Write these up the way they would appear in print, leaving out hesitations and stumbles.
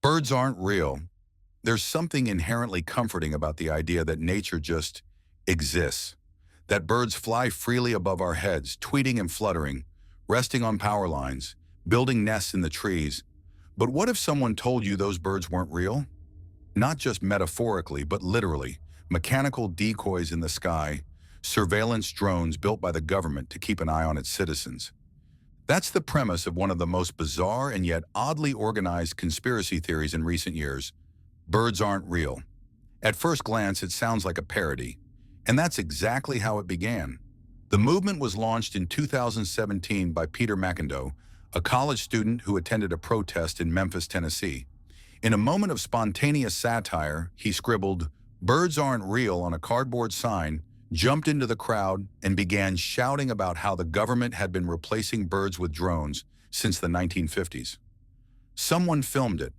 Birds aren't real. There's something inherently comforting about the idea that nature just exists, that birds fly freely above our heads, tweeting and fluttering, resting on power lines, building nests in the trees. But what if someone told you those birds weren't real? Not just metaphorically, but literally. Mechanical decoys in the sky, surveillance drones built by the government to keep an eye on its citizens. That's the premise of one of the most bizarre and yet oddly organized conspiracy theories in recent years. Birds aren't real. At first glance, it sounds like a parody, and that's exactly how it began. The movement was launched in 2017 by Peter McIndoe, a college student who attended a protest in Memphis, Tennessee. In a moment of spontaneous satire, he scribbled, "Birds aren't real" on a cardboard sign, jumped into the crowd, and began shouting about how the government had been replacing birds with drones since the 1950s. Someone filmed it,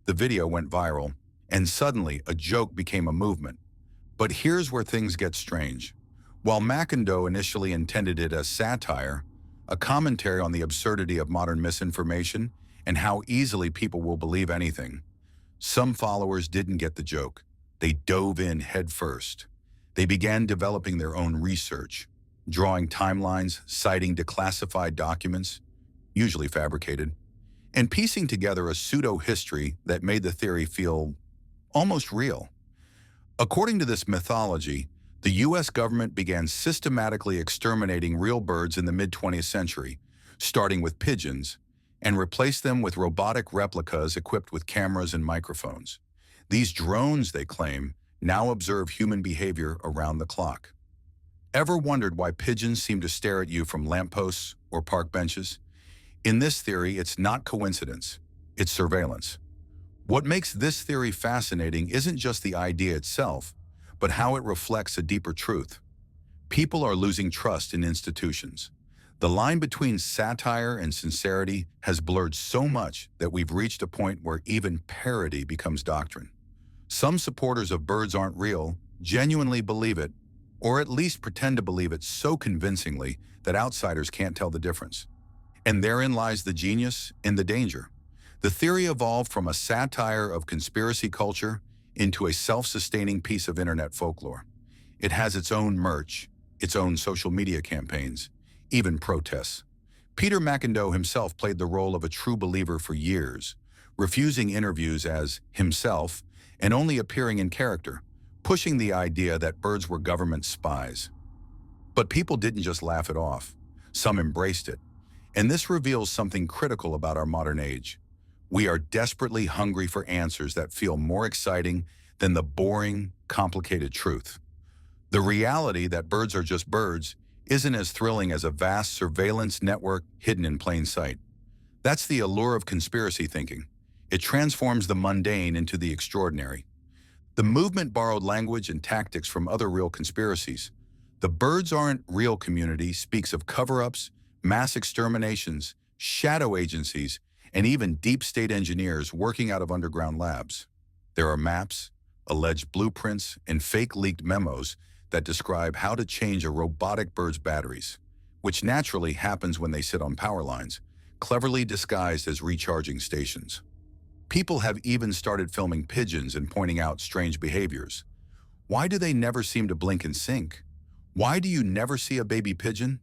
the video went viral, and suddenly a joke became a movement. But here's where things get strange. While McIndoe initially intended it as satire, a commentary on the absurdity of modern misinformation and how easily people will believe anything, some followers didn't get the joke. They dove in head first. They began developing their own research, drawing timelines, citing declassified documents, usually fabricated, and piecing together a pseudo-history that made the theory feel almost real. According to this mythology, the US government began systematically exterminating real birds in the mid-20th century, starting with pigeons, and replaced them with robotic replicas equipped with cameras and microphones. These drones, they claim, now observe human behavior around the clock. Ever wondered why pigeons seem to stare at you from lampposts or park benches? In this theory, it's not coincidence, it's surveillance. What makes this theory fascinating isn't just the idea itself, but how it reflects a deeper truth. People are losing trust in institutions. The line between satire and sincerity has blurred so much that we've reached a point where even parody becomes doctrine. Some supporters of birds aren't real genuinely believe it, or at least pretend to believe it so convincingly that outsiders can't tell the difference. And therein lies the genius and the danger. The theory evolved from a satire of conspiracy culture into a self-sustaining piece of internet folklore. It has its own merch, its own social media campaigns, even protests. Peter McIndoe himself played the role of a true believer for years, refusing interviews as himself and only appearing in character, pushing the idea that birds were government spies. But people didn't just laugh it off. Some embraced it. And this reveals something critical about our modern age. We are desperately hungry for answers that feel more exciting than the boring, complicated truth. The reality that birds are just birds isn't as thrilling as a vast surveillance network hidden in plain sight. That's the allure of conspiracy thinking. It transforms the mundane into the extraordinary. The movement borrowed language and tactics from other real conspiracies. The birds aren't real community speaks of cover-ups, mass exterminations, shadow agencies, and even deep state engineers working out of underground labs. There are maps, alleged blueprints, and fake leaked memos that describe how to change a robotic bird's batteries, which naturally happens when they sit on power lines, cleverly disguised as recharging stations. People have even started filming pigeons and pointing out strange behaviors. Why do they never seem to blink and sync? Why do you never see a baby pigeon?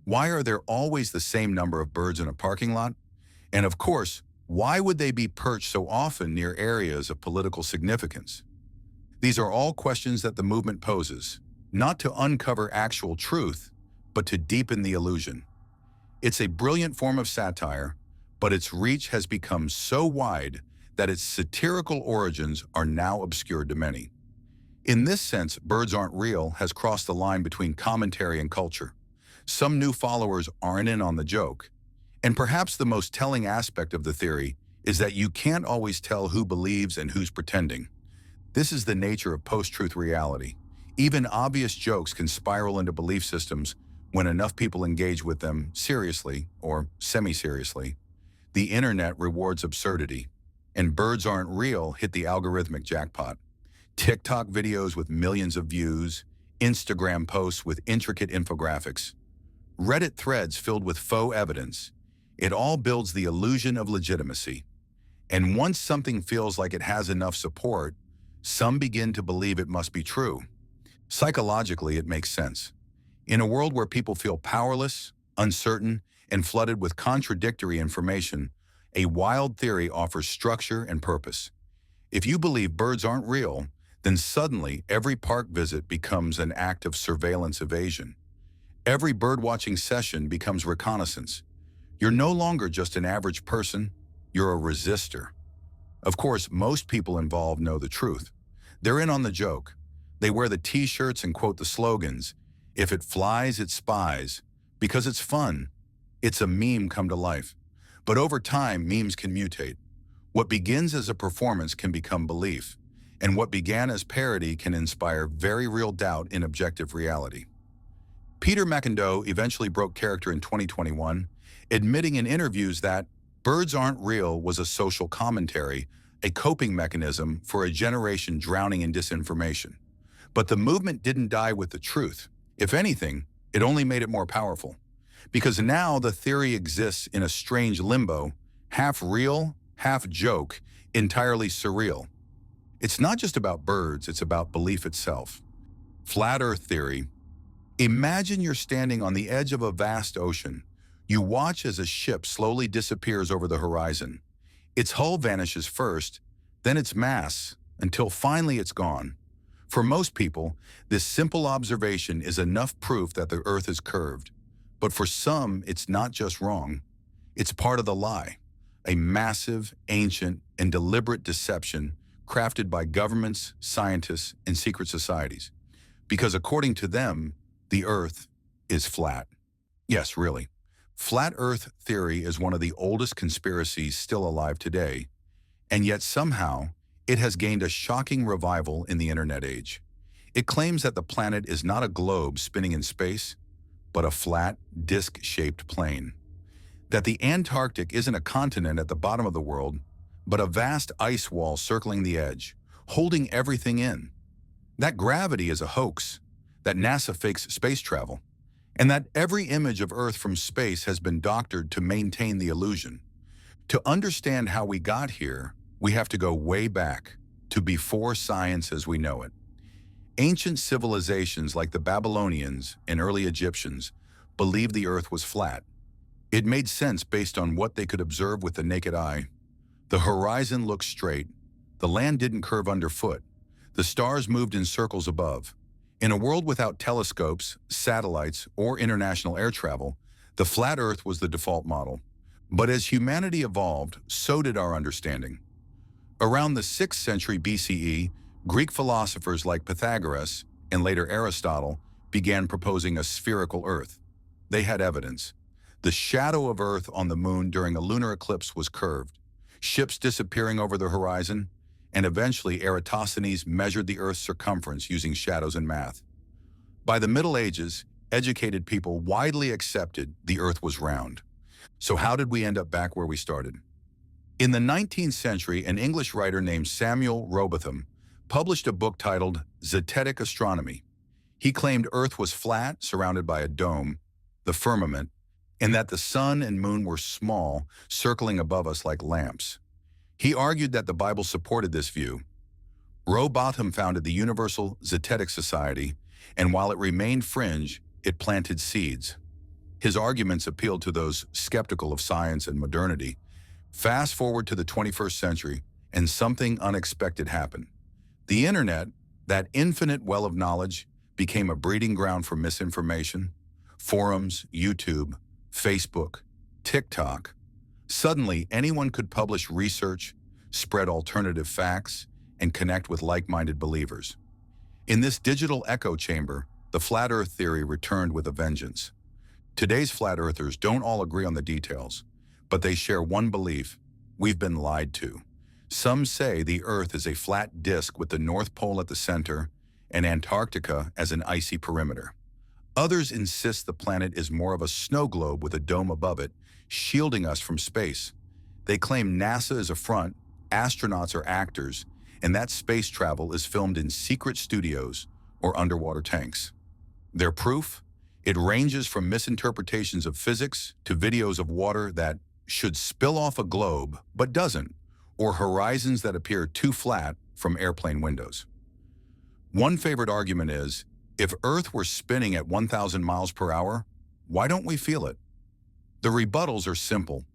Why are there always the same number of birds in a parking lot? And of course, why would they be perched so often near areas of political significance? These are all questions that the movement poses, not to uncover actual truth, but to deepen the illusion. It's a brilliant form of satire, but its reach has become so wide that its satirical origins are now obscured to many. In this sense, Birds Aren't Real has crossed the line between commentary and culture. Some new followers aren't in on the joke. And perhaps the most telling aspect of the theory is that you can't always tell who believes and who's pretending. This is the nature of post-truth reality. Even obvious jokes can spiral into belief systems when enough people engage with them seriously or semi-seriously. The internet rewards absurdity, and Birds Aren't Real hit the algorithmic jackpot. TikTok videos with millions of views, Instagram posts with intricate infographics, Reddit threads filled with faux evidence. It all builds the illusion of legitimacy. And once something feels like it has enough support, some begin to believe it must be true. Psychologically, it makes sense. In a world where people feel powerless, uncertain, and flooded with contradictory information, a wild theory offers structure and purpose. If you believe birds aren't real, then suddenly every park visit becomes an act of surveillance evasion. Every birdwatching session becomes reconnaissance. You're no longer just an average person, you're a resistor. Of course, most people involved know the truth. They're in on the joke. They wear the t-shirts and quote the slogans. If it flies, it spies. Because it's fun. It's a meme come to life. But over time, memes can mutate. What begins as a performance can become belief. And what began as parody can inspire very real doubt in objective reality. Peter McIndoe eventually broke character in 2021, admitting in interviews that birds aren't real was a social commentary, a coping mechanism for a generation drowning in disinformation. But the movement didn't die with the truth. If anything, it only made it more powerful. Because now the theory exists in a strange limbo, half real, half joke, entirely surreal. It's not just about birds, it's about belief itself. Flat Earth theory. Imagine you're standing on the edge of a vast ocean. You watch as a ship slowly disappears over the horizon. Its hull vanishes first, then its mass, until finally it's gone. For most people, this simple observation is enough proof that the Earth is curved. But for some, it's not just wrong. It's part of the lie, a massive, ancient, and deliberate deception crafted by governments, scientists, and secret societies. Because according to them, the Earth is flat. Yes, really. Flat Earth theory is one of the oldest conspiracies still alive today, and yet somehow it has gained a shocking revival in the internet age. It claims that the planet is not a globe spinning in space, but a flat, disc-shaped plane. That the Antarctic isn't a continent at the bottom of the world, but a vast ice wall circling the edge, holding everything in. That gravity is a hoax, that NASA fakes space travel, and that every image of Earth from space has been doctored to maintain the illusion. To understand how we got here, we have to go way back, to before science as we know it. Ancient civilizations like the Babylonians and early Egyptians believed the Earth was flat. It made sense based on what they could observe with the naked eye. The horizon looked straight. The land didn't curve underfoot. The stars moved in circles above. In a world without telescopes, satellites, or international air travel, the flat Earth was the default model. But as humanity evolved, so did our understanding. Around the 6th century BCE, Greek philosophers like Pythagoras and later Aristotle began proposing a spherical Earth. They had evidence. The shadow of Earth on the moon during a lunar eclipse was curved, ships disappearing over the horizon, and eventually Eratosthenes measured the Earth's circumference using shadows and math. By the Middle Ages, educated people widely accepted the Earth was round. So how did we end up back where we started? In the 19th century, an English writer named Samuel Robotham published a book titled Zetetic Astronomy. He claimed Earth was flat, surrounded by a dome, the firmament, and that the sun and moon were small, circling above us like lamps. He argued that the Bible supported this view. Robotham founded the Universal Zetetic Society, and while it remained fringe, it planted seeds. His arguments appealed to those skeptical of science and modernity. Fast forward to the 21st century, and something unexpected happened. The internet, that infinite well of knowledge, became a breeding ground for misinformation. Forums, YouTube, Facebook, TikTok. Suddenly, anyone could publish research, spread alternative facts, and connect with like-minded believers. In this digital echo chamber, the flat Earth theory returned with a vengeance. Today's flat earthers don't all agree on the details, but they share one belief: we've been lied to. Some say the Earth is a flat disk with the North Pole at the center and Antarctica as an icy perimeter. Others insist the planet is more of a snow globe with a dome above it, shielding us from space. They claim NASA is a front, astronauts are actors, and that space travel is filmed in secret studios or underwater tanks. Their proof? It ranges from misinterpretations of physics to videos of water that should spill off a globe but doesn't, or horizons that appear too flat from airplane windows. One favorite argument is, if Earth were spinning at 1,000 miles per hour, why don't we feel it? The rebuttals are simple: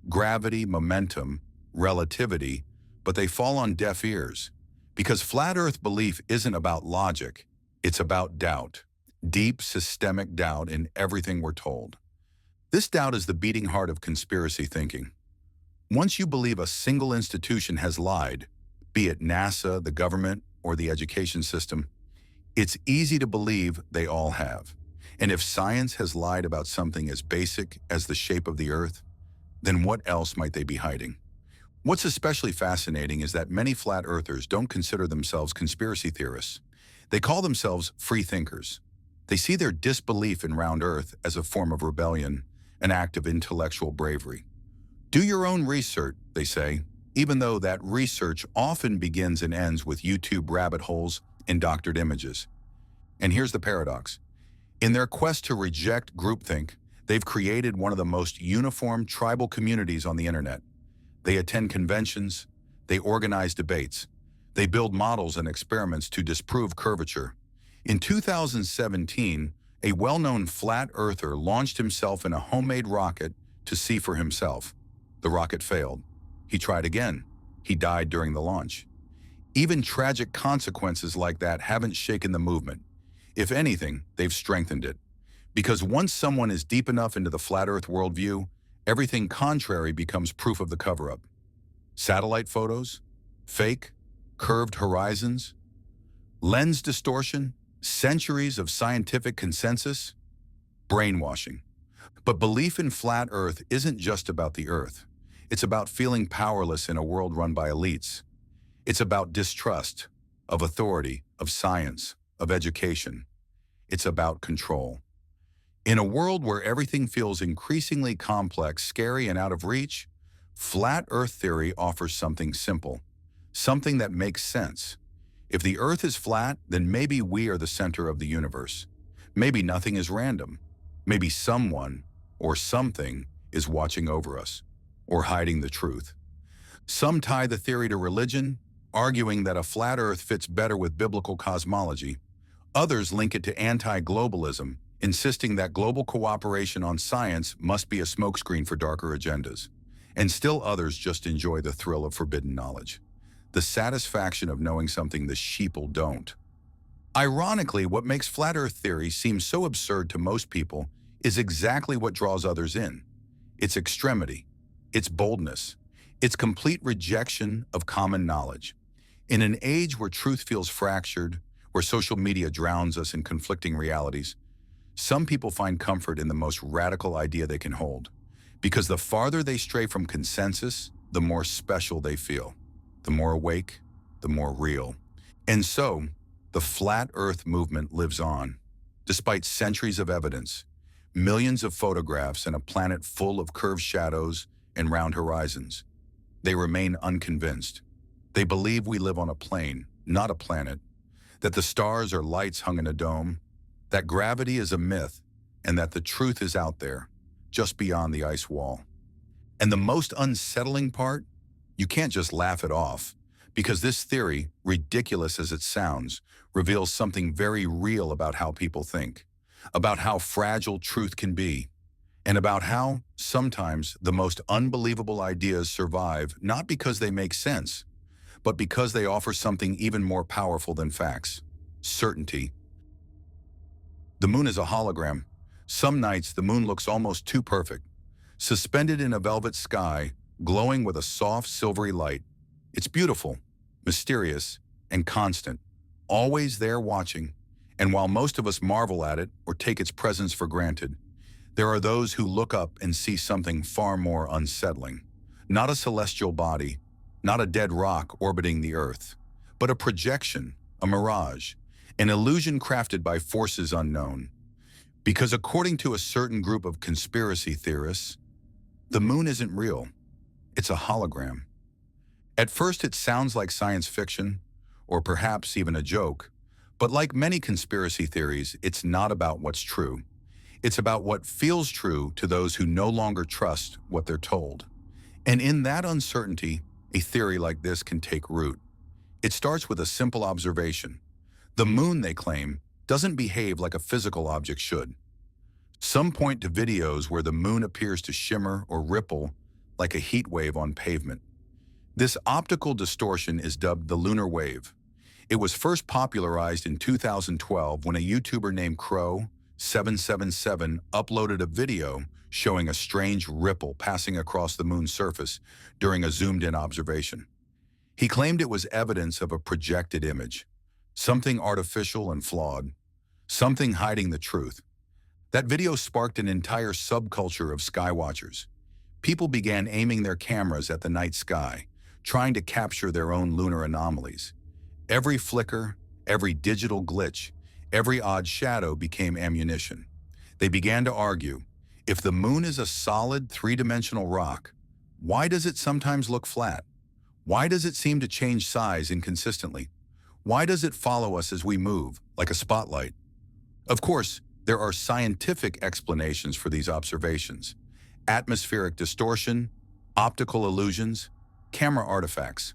gravity, momentum, relativity, but they fall on deaf ears. Because flat Earth belief isn't about logic, it's about doubt. Deep, systemic doubt in everything we're told. This doubt is the beating heart of conspiracy thinking. Once you believe a single institution has lied, be it NASA, the government, or the education system, it's easy to believe they all have. And if science has lied about something as basic as the shape of the Earth, then what else might they be hiding? What's especially fascinating is that many flat earthers don't consider themselves conspiracy theorists. They call themselves free thinkers. They see their disbelief in round Earth as a form of rebellion, an act of intellectual bravery. Do your own research, they say, even though that research often begins and ends with YouTube rabbit holes and doctored images. And here's the paradox. In their quest to reject groupthink, they've created one of the most uniform tribal communities on the internet. They attend conventions, they organize debates, they build models and experiments to disprove curvature. In 2017, a well-known flat earther launched himself in a homemade rocket to see for himself. The rocket failed. He tried again. He died during the launch. Even tragic consequences like that haven't shaken the movement. If anything, they've strengthened it. Because once someone is deep enough into the flat Earth worldview, everything contrary becomes proof of the cover-up. Satellite photos, fake, curved horizons, lens distortion, centuries of scientific consensus, brainwashing. But belief in flat Earth isn't just about the Earth. It's about feeling powerless in a world run by elites. It's about distrust of authority, of science, of education. It's about control. In a world where everything feels increasingly complex, scary, and out of reach, flat Earth theory offers something simple, something that makes sense. If the Earth is flat, then maybe we are the center of the universe. Maybe nothing is random. Maybe someone or something is watching over us or hiding the truth. Some tie the theory to religion, arguing that a flat Earth fits better with biblical cosmology. Others link it to anti-globalism, insisting that global cooperation on science must be a smokescreen for darker agendas. And still others just enjoy the thrill of forbidden knowledge, the satisfaction of knowing something the sheeple don't. Ironically, what makes flat Earth theory seem so absurd to most people is exactly what draws others in. Its extremity, its boldness, its complete rejection of common knowledge. In an age where truth feels fractured, where social media drowns us in conflicting realities, some people find comfort in the most radical idea they can hold. Because the farther they stray from consensus, the more special they feel, the more awake, the more real. And so, the flat Earth movement lives on. Despite centuries of evidence, millions of photographs, and a planet full of curved shadows and round horizons, they remain unconvinced. They believe we live on a plane, not a planet, that the stars are lights hung in a dome, that gravity is a myth, and that the truth is out there, just beyond the ice wall. And the most unsettling part? You can't just laugh it off, because this theory, ridiculous as it sounds, reveals something very real about how people think, about how fragile truth can be, and about how, sometimes, the most unbelievable ideas survive not because they make sense, but because they offer something even more powerful than facts: certainty. The moon is a hologram. Some nights the moon looks almost too perfect, suspended in a velvet sky, glowing with a soft silvery light. It's beautiful, mysterious, and constant, always there watching. And while most of us marvel at it or take its presence for granted, there are those who look up and see something far more unsettling. Not a celestial body, not a dead rock orbiting the Earth, but a projection, a mirage, an illusion crafted by forces unknown. Because according to a certain group of conspiracy theorists, the moon isn't real. It's a hologram. At first it sounds like science fiction, or perhaps even a joke, but like many conspiracy theories, it's not about what's true. It's about what feels true to those who no longer trust what they're told. And in that uncertainty, a theory like this can take root. It starts with a simple observation. The moon, they claim, doesn't behave like a physical object should. Some point to videos where the moon appears to shimmer or ripple like a heat wave on pavement. This optical distortion is dubbed the lunar wave. It was first popularized in 2012 when a YouTuber named Crow777 uploaded a video showing a strange ripple passing across the moon's surface during a zoomed-in observation. He claimed it was evidence of a projected image, something artificial and flawed, something hiding the truth. That video sparked an entire subculture of skywatchers. People began aiming their cameras at the night sky, trying to capture their own lunar anomalies. Every flicker, every digital glitch, every odd shadow became ammunition. They began to argue, if the moon is a solid three-dimensional rock, why does it sometimes look flat? Why does it seem to change size inconsistently? Why does it follow us as we move, like a spotlight? Of course, there are scientific explanations for these observations. Atmospheric distortion, optical illusions, camera artifacts.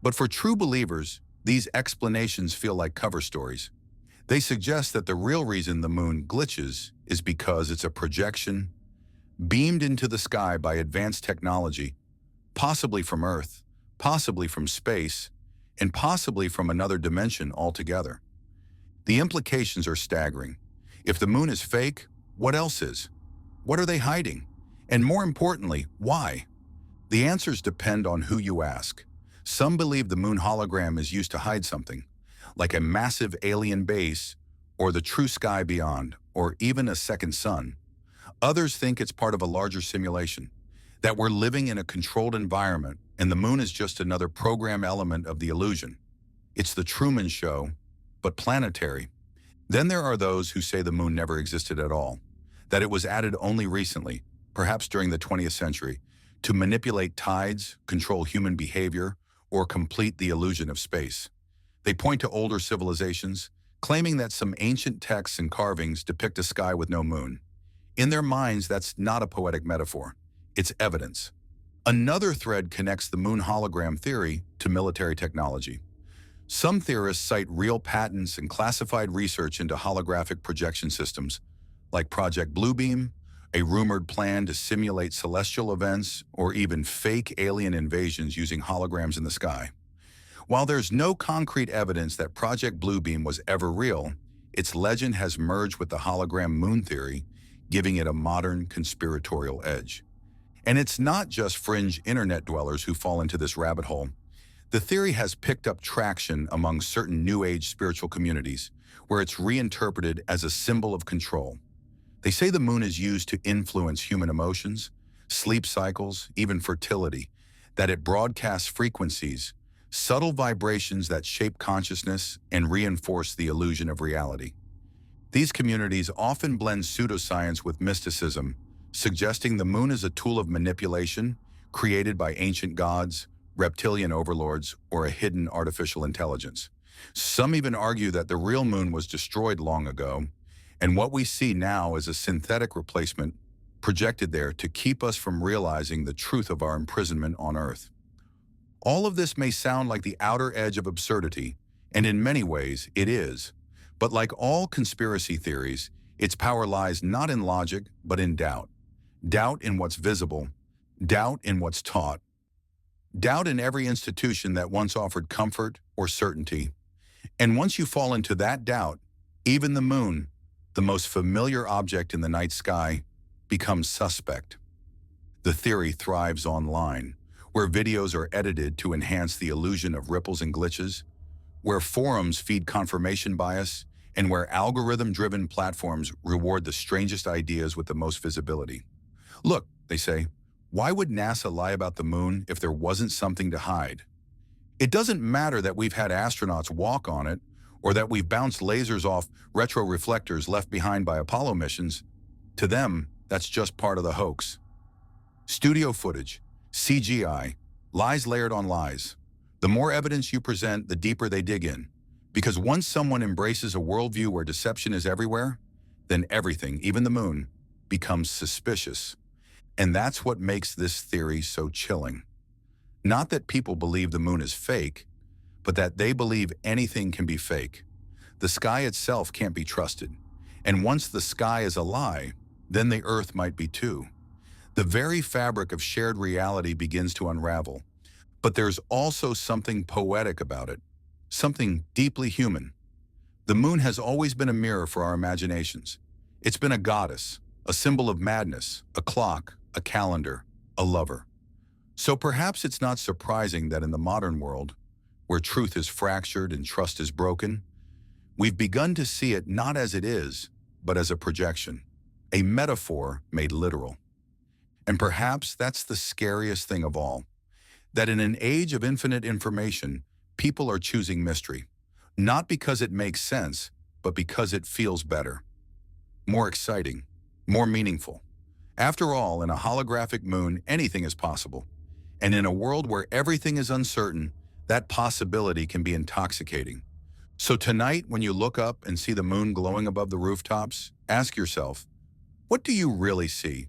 But for true believers, these explanations feel like cover stories. They suggest that the real reason the moon glitches is because it's a projection beamed into the sky by advanced technology, possibly from Earth, possibly from space, and possibly from another dimension altogether. The implications are staggering. If the moon is fake, what else is? What are they hiding? And more importantly, why? The answers depend on who you ask. Some believe the moon hologram is used to hide something, like a massive alien base, or the true sky beyond, or even a second sun. Others think it's part of a larger simulation, that we're living in a controlled environment and the moon is just another program element of the illusion. It's the Truman Show, but planetary. Then there are those who say the moon never existed at all, that it was added only recently, perhaps during the 20th century, to manipulate tides, control human behavior, or complete the illusion of space. They point to older civilizations, claiming that some ancient texts and carvings depict a sky with no moon. In their minds, that's not a poetic metaphor. It's evidence. Another thread connects the moon hologram theory to military technology. Some theorists cite real patents and classified research into holographic projection systems, like Project Bluebeam, a rumored plan to simulate celestial events or even fake alien invasions using holograms in the sky. While there's no concrete evidence that Project Bluebeam was ever real, its legend has merged with the hologram moon theory, giving it a modern conspiratorial edge. And it's not just fringe internet dwellers who fall into this rabbit hole. The theory has picked up traction among certain New Age spiritual communities, where it's reinterpreted as a symbol of control. They say the moon is used to influence human emotions, sleep cycles, even fertility, that it broadcasts frequencies, subtle vibrations that shape consciousness and reinforce the illusion of reality. These communities often blend pseudoscience with mysticism, suggesting the moon is a tool of manipulation created by ancient gods, reptilian overlords, or a hidden artificial intelligence. Some even argue that the real moon was destroyed long ago, and what we see now is a synthetic replacement projected there to keep us from realizing the truth of our imprisonment on Earth. All of this may sound like the outer edge of absurdity, and in many ways it is. But like all conspiracy theories, its power lies not in logic, but in doubt. Doubt in what's visible, doubt in what's taught, doubt in every institution that once offered comfort or certainty. And once you fall into that doubt, even the moon, the most familiar object in the night sky, becomes suspect. The theory thrives online, where videos are edited to enhance the illusion of ripples and glitches, where forums feed confirmation bias, and where algorithm-driven platforms reward the strangest ideas with the most visibility. Look, they say, why would NASA lie about the moon if there wasn't something to hide? It doesn't matter that we've had astronauts walk on it, or that we've bounced lasers off retroreflectors left behind by Apollo missions. To them, that's just part of the hoax. Studio footage, CGI, lies layered on lies. The more evidence you present, the deeper they dig in. Because once someone embraces a worldview where deception is everywhere, then everything, even the moon, becomes suspicious. And that's what makes this theory so chilling. Not that people believe the moon is fake, but that they believe anything can be fake. The sky itself can't be trusted. And once the sky is a lie, then the earth might be too. The very fabric of shared reality begins to unravel. But there's also something poetic about it, something deeply human. The moon has always been a mirror for our imaginations. It's been a goddess, a symbol of madness, a clock, a calendar, a lover. So perhaps it's not surprising that in the modern world, where truth is fractured and trust is broken, we've begun to see it not as it is, but as a projection, a metaphor made literal. And perhaps that's the scariest thing of all, that in an age of infinite information, people are choosing mystery, not because it makes sense, but because it feels better, more exciting, more meaningful. After all, in a holographic moon, anything is possible. And in a world where everything is uncertain, that possibility can be intoxicating. So tonight, when you look up and see the moon glowing above the rooftops, ask yourself, what do you really see?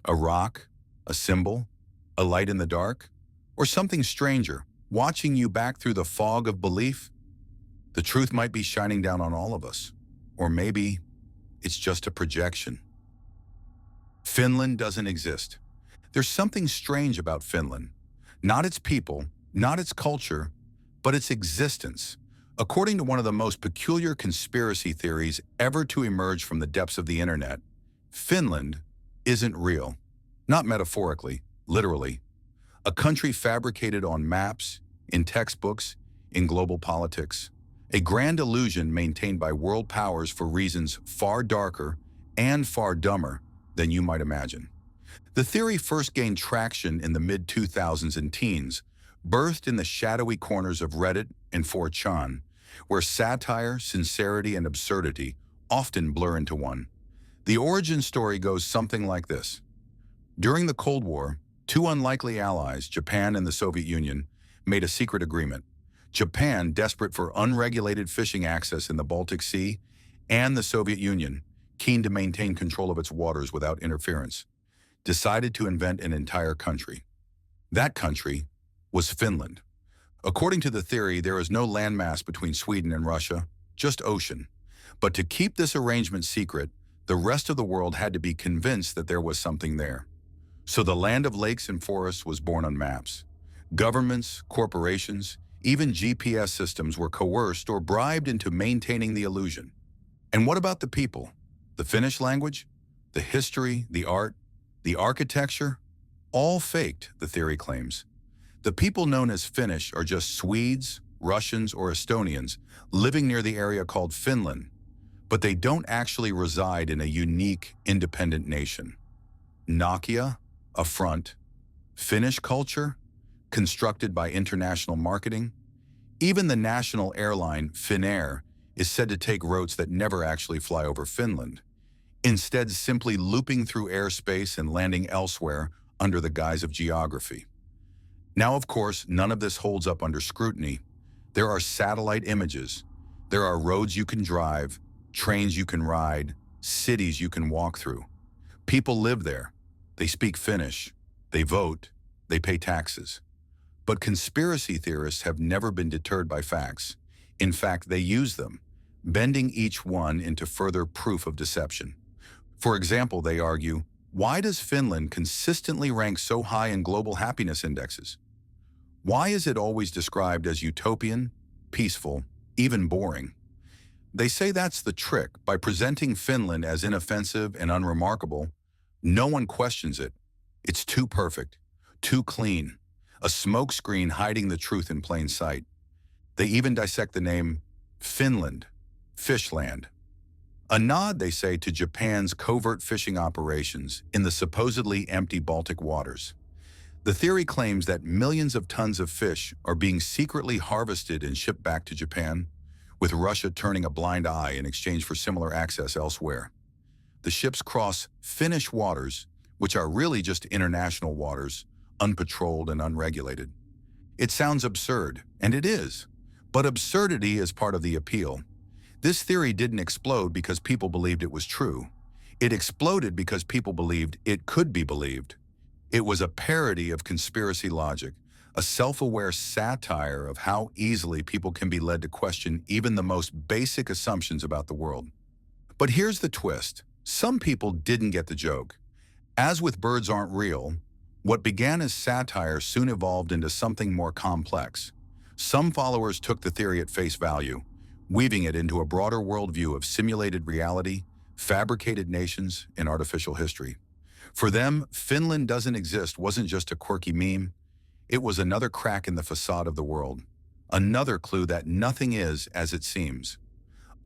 A rock? A symbol? A light in the dark? Or something stranger, watching you back through the fog of belief? The truth might be shining down on all of us. Or maybe it's just a projection. Finland doesn't exist. There's something strange about Finland. Not its people, not its culture, but its existence. According to one of the most peculiar conspiracy theories ever to emerge from the depths of the internet, Finland isn't real. Not metaphorically, literally. A country fabricated on maps, in textbooks, in global politics. A grand illusion maintained by world powers for reasons far darker and far dumber than you might imagine. The theory first gained traction in the mid-2000s and teens, birthed in the shadowy corners of Reddit and 4chan, where satire, sincerity, and absurdity often blur into one. The origin story goes something like this. During the Cold War, two unlikely allies, Japan and the Soviet Union, made a secret agreement. Japan, desperate for unregulated fishing access in the Baltic Sea, and the Soviet Union, keen to maintain control of its waters without interference, decided to invent an entire country. That country was Finland. According to the theory, there is no landmass between Sweden and Russia, just ocean. But to keep this arrangement secret, the rest of the world had to be convinced that there was something there. So the land of lakes and forests was born on maps. Governments, corporations, even GPS systems were coerced or bribed into maintaining the illusion. And what about the people? The Finnish language? The history, the art, the architecture? All faked, the theory claims. The people known as Finnish are just Swedes, Russians, or Estonians living near the area called Finland, but they don't actually reside in a unique, independent nation. Nokia, a front. Finnish culture, constructed by international marketing. Even the national airline, Finnair, is said to take routes that never actually fly over Finland, instead simply looping through airspace and landing elsewhere under the guise of geography. Now, of course, none of this holds up under scrutiny. There are satellite images. There are roads you can drive, trains you can ride, cities you can walk through. People live there. They speak Finnish. They vote. They pay taxes. But conspiracy theorists have never been deterred by facts. In fact, they use them, bending each one into further proof of deception. For example, they argue, why does Finland consistently rank so high in global happiness indexes? Why is it always described as utopian, peaceful, even boring? They say that's the trick. By presenting Finland as inoffensive and unremarkable, no one questions it. It's too perfect, too clean, a smokescreen hiding the truth in plain sight. They even dissect the name Finland, Fishland. A nod, they say, to Japan's covert fishing operations in the supposedly empty Baltic waters. The theory claims that millions of tons of fish are being secretly harvested and shipped back to Japan, with Russia turning a blind eye in exchange for similar access elsewhere. The ships cross Finnish waters, which are really just international waters, unpatrolled and unregulated. It sounds absurd, and it is, but absurdity is part of the appeal. This theory didn't explode because people believed it was true. It exploded because people believed it could be believed. It was a parody of conspiracy logic, a self-aware satire of how easily people can be led to question even the most basic assumptions about the world. But here's the twist. Some people didn't get the joke. As with Birds Aren't Real, what began as satire soon evolved into something more complex. Some followers took the theory at face value, weaving it into a broader worldview of simulated reality, fabricated nations, and artificial history. For them, Finland doesn't exist wasn't just a quirky meme. It was another crack in the facade of the world, another clue that nothing is as it seems.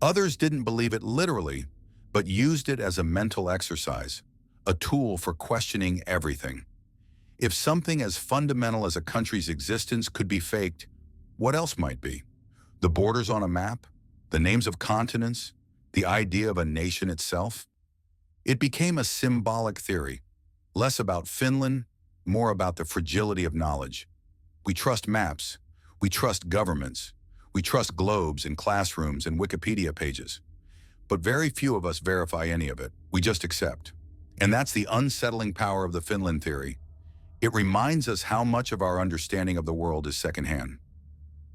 Others didn't believe it literally, but used it as a mental exercise, a tool for questioning everything. If something as fundamental as a country's existence could be faked, what else might be? The borders on a map? The names of continents? The idea of a nation itself? It became a symbolic theory, less about Finland, more about the fragility of knowledge. We trust maps, we trust governments, we trust globes in classrooms and Wikipedia pages. But very few of us verify any of it, we just accept. And that's the unsettling power of the Finland theory. It reminds us how much of our understanding of the world is secondhand.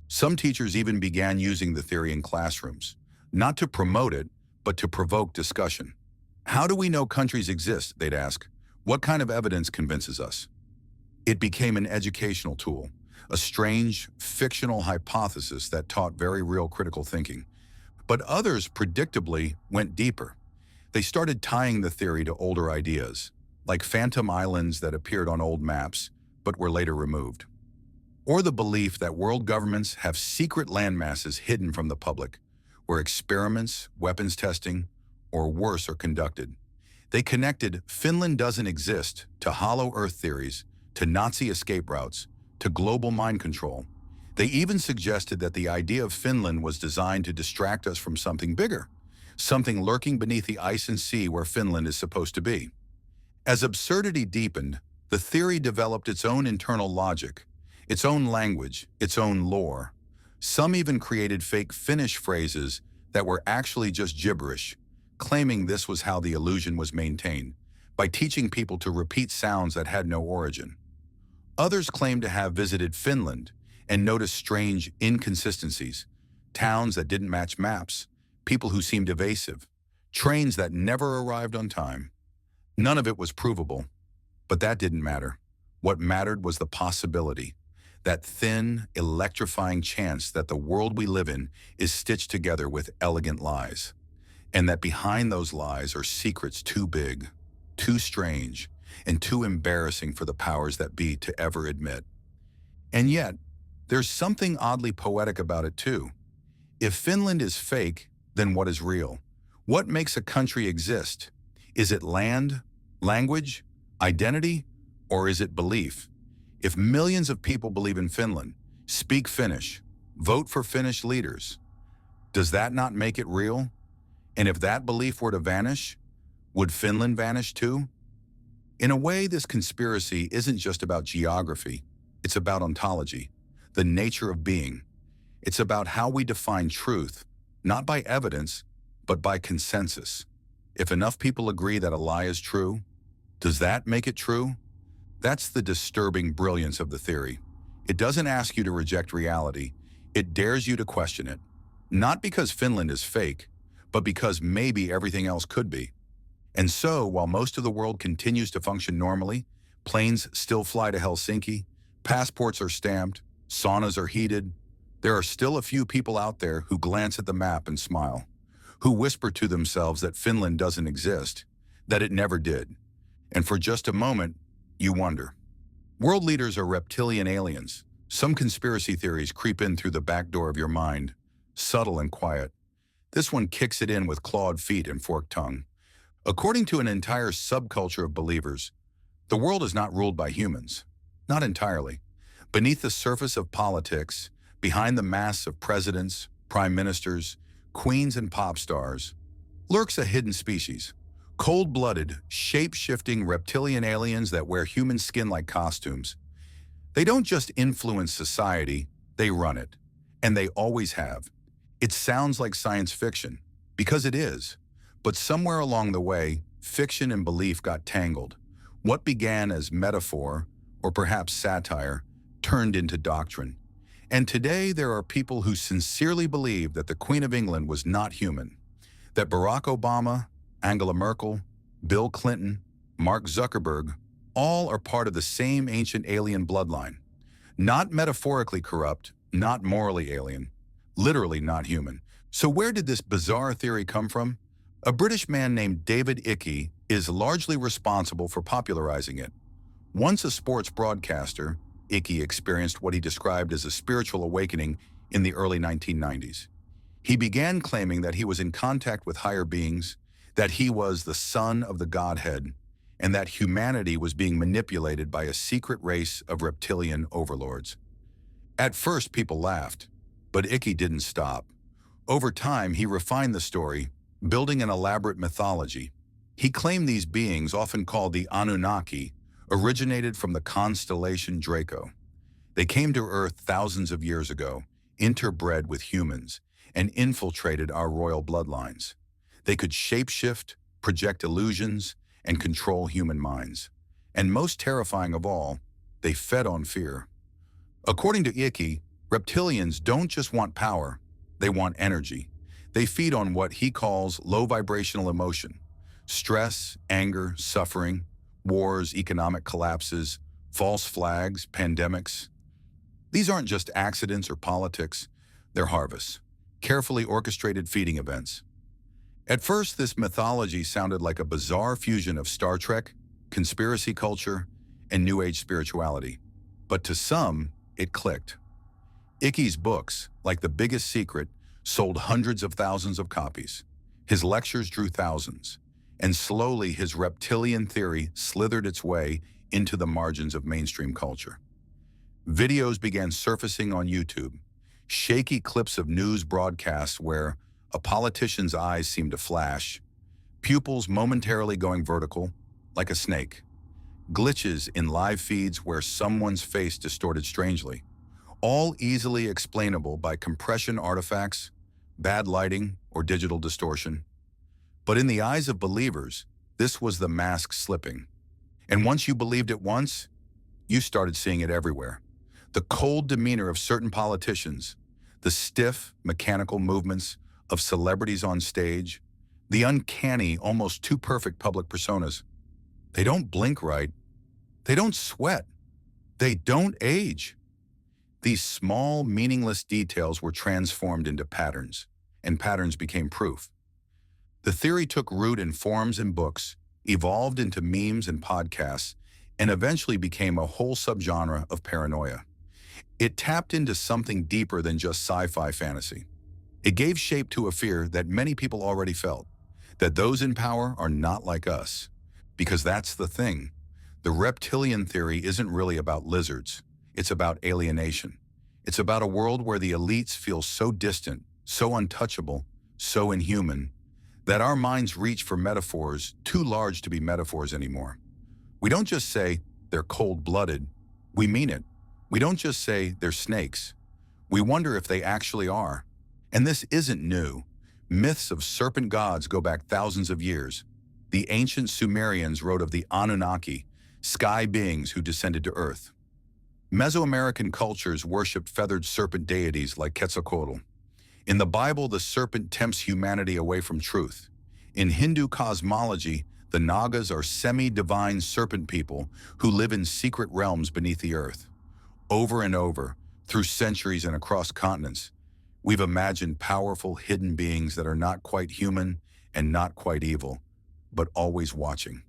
Some teachers even began using the theory in classrooms, not to promote it, but to provoke discussion. How do we know countries exist, they'd ask. What kind of evidence convinces us? It became an educational tool, a strange, fictional hypothesis that taught very real critical thinking. But others, predictably, went deeper. They started tying the theory to older ideas, like phantom islands that appeared on old maps, but were later removed. Or the belief that world governments have secret landmasses hidden from the public, where experiments, weapons testing, or worse are conducted. They connected Finland doesn't exist to hollow earth theories, to Nazi escape routes, to global mind control. They even suggested that the idea of Finland was designed to distract us from something bigger, something lurking beneath the ice and sea where Finland is supposed to be. As absurdity deepened, the theory developed its own internal logic, its own language, its own lore. Some even created fake Finnish phrases that were actually just gibberish, claiming this was how the illusion was maintained, by teaching people to repeat sounds that had no origin. Others claimed to have visited Finland and noticed strange inconsistencies, towns that didn't match maps, people who seemed evasive, trains that never arrived on time. None of it was provable, but that didn't matter. What mattered was the possibility, that thin, electrifying chance that the world we live in is stitched together with elegant lies, and that behind those lies are secrets too big, too strange, and too embarrassing for the powers that be to ever admit. And yet, there's something oddly poetic about it too. If Finland is fake, then what is real? What makes a country exist? Is it land, language, identity, or is it belief? If millions of people believe in Finland, speak Finnish, vote for Finnish leaders, does that not make it real? And if that belief were to vanish, would Finland vanish too? In a way, this conspiracy isn't just about geography, it's about ontology, the nature of being. It's about how we define truth, not by evidence, but by consensus. If enough people agree that a lie is true, does that make it true? That's the disturbing brilliance of the theory. It doesn't ask you to reject reality, it dares you to question it. Not because Finland is fake, but because maybe everything else could be. And so, while most of the world continues to function normally, planes still fly to Helsinki, passports are stamped, saunas are heated, there are still a few people out there who glance at the map and smile, who whisper to themselves that Finland doesn't exist, that it never did. And for just a moment, you wonder. World leaders are reptilian aliens. Some conspiracy theories creep in through the back door of your mind, subtle and quiet. This one kicks it in with clawed feet and forked tongue. According to an entire subculture of believers, the world is not ruled by humans. Not entirely. Beneath the surface of politics, behind the masks of presidents, prime ministers, queens, and pop stars, lurks a hidden species. Cold-blooded, shape-shifting reptilian aliens that wear human skin like costumes. They don't just influence society, they run it. And they always have. It sounds like science fiction, because it is. But somewhere along the way, fiction and belief got tangled. What began as metaphor, or perhaps satire, turned into doctrine. And today there are people who sincerely believe that the Queen of England was not human, that Barack Obama, Angela Merkel, Bill Clinton, Mark Zuckerberg, all are part of the same ancient alien bloodline. Not metaphorically corrupt, not morally alien, literally not human. So where did this bizarre theory come from? A British man named David Icke is largely responsible for popularizing it. Once a sports broadcaster, Icke experienced what he described as a spiritual awakening in the early 1990s. He began claiming that he was in contact with higher beings, that he was the son of the Godhead, and that humanity was being manipulated by a secret race of reptilian overlords. At first, people laughed, but Icke didn't stop. Over time, he refined the story, building an elaborate mythology. He claimed these beings, often called the Anunnaki, originated from the constellation Draco. They came to Earth thousands of years ago, interbred with humans, and infiltrated our royal bloodlines. They could shapeshift, project illusions, and control human minds. And most terrifying of all, they fed on fear. According to Icke, reptilians don't just want power, they want energy. They feed on what he calls low vibrational emotion: stress, anger, suffering, wars, economic collapses, false flags, pandemics. These aren't just accidents or politics, they're harvests, carefully orchestrated feeding events. At first, this mythology sounded like a bizarre fusion of Star Trek, conspiracy culture, and New Age spirituality. But to some, it clicked. Icke's books, like The Biggest Secret, sold hundreds of thousands of copies. His lectures drew thousands. And slowly, his reptilian theory slithered its way into the margins of mainstream culture. Videos began surfacing on YouTube, shaky clips of news broadcasts where a politician's eyes seemed to flash, pupils momentarily going vertical, like a snake, glitches in live feeds where someone's face distorted strangely, all easily explainable by compression artifacts, bad lighting, or digital distortion. But in the eyes of believers, this was the mask slipping. And once you believed it once, you started seeing it everywhere. The cold demeanor of certain politicians, the stiff, mechanical movements of celebrities on stage, the uncanny, almost too perfect public personas. They don't blink right. They don't sweat. They don't age. These small, meaningless details were transformed into patterns, and patterns became proof. The theory took root in forums and books, evolved into memes and podcasts, and eventually became a whole subgenre of paranoia. It tapped into something deeper than just sci-fi fantasy. It gave shape to a fear that many people already felt, that those in power are not like us. Because that's the thing. The reptilian theory isn't really about lizards. It's about alienation. It's about a world where the elites feel so distant, so untouchable, so inhuman, that our minds reach for metaphors too large to be metaphors anymore. We don't just say they're cold-blooded, we mean it. We don't just say they're snakes. We wonder if they actually are. And this isn't new. Myths of serpent gods go back thousands of years. The ancient Sumerians wrote of the Anunnaki, sky beings who descended to Earth. Mesoamerican cultures worshipped feathered serpent deities like Quetzalcoatl. In the Bible, the serpent tempts humanity away from truth. In Hindu cosmology, the Nagas are semi-divine serpent people who live in secret realms beneath the earth. Over and over, through centuries and across continents, we've imagined powerful hidden beings that are not quite human and not quite evil, but always watching.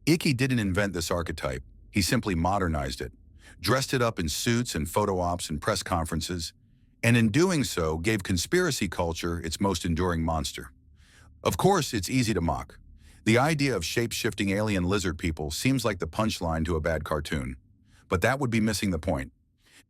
Icke didn't invent this archetype. He simply modernized it, dressed it up in suits and photo ops and press conferences, and in doing so gave conspiracy culture its most enduring monster. Of course, it's easy to mock. The idea of shape-shifting alien lizard people seems like the punchline to a bad cartoon. But that would be missing the point.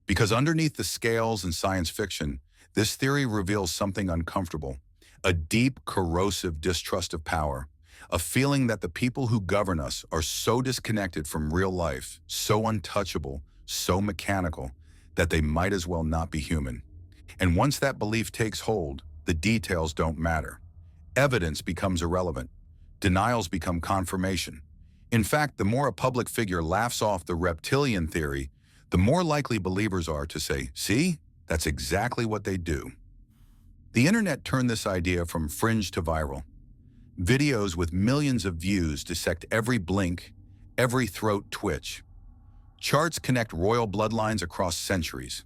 Because underneath the scales in science fiction, this theory reveals something uncomfortable, a deep, corrosive distrust of power, a feeling that the people who govern us are so disconnected from real life, so untouchable, so mechanical, that they might as well not be human. And once that belief takes hold, the details don't matter. Evidence becomes irrelevant. Denials become confirmation. In fact, the more a public figure laughs off the reptilian theory, the more likely believers are to say, see, that's exactly what they do. The internet turned this idea from fringe to viral. Videos with millions of views dissect every blink, every throat twitch. Charts connect royal bloodlines across centuries.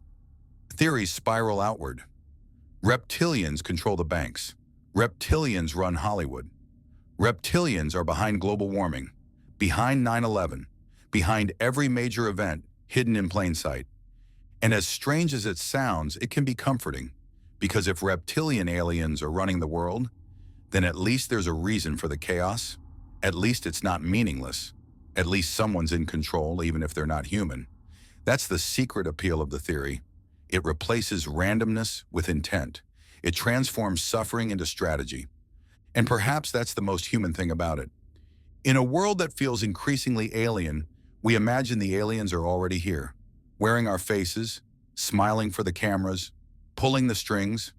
Theories spiral outward. Reptilians control the banks. Reptilians run Hollywood. Reptilians are behind global warming, behind 9/11, behind every major event hidden in plain sight. And as strange as it sounds, it can be comforting, because if reptilian aliens are running the world, then at least there's a reason for the chaos. At least it's not meaningless. At least someone's in control, even if they're not human. That's the secret appeal of the theory. It replaces randomness with intent. It transforms suffering into strategy. And perhaps that's the most human thing about it. In a world that feels increasingly alien, we imagine the aliens are already here, wearing our faces, smiling for the cameras, pulling the strings.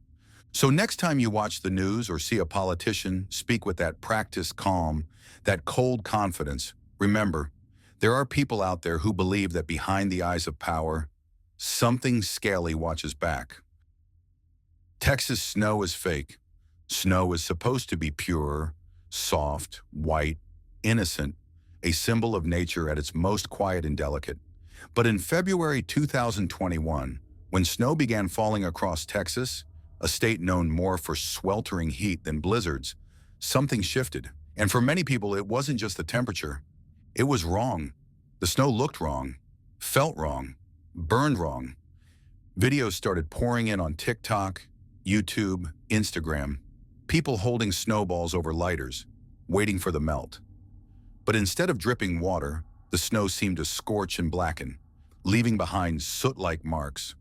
So next time you watch the news or see a politician speak with that practiced calm, that cold confidence, remember, there are people out there who believe that behind the eyes of power, something scaly watches back. Texas snow is fake. Snow is supposed to be pure, soft, white, innocent, a symbol of nature at its most quiet and delicate. But in February 2021, when snow began falling across Texas, a state known more for sweltering heat than blizzards, something shifted. And for many people, it wasn't just the temperature. It was wrong. The snow looked wrong, felt wrong, burned wrong. Videos started pouring in on TikTok, YouTube, Instagram. People holding snowballs over lighters, waiting for the melt. But instead of dripping water, the snow seemed to scorch and blacken, leaving behind soot-like marks.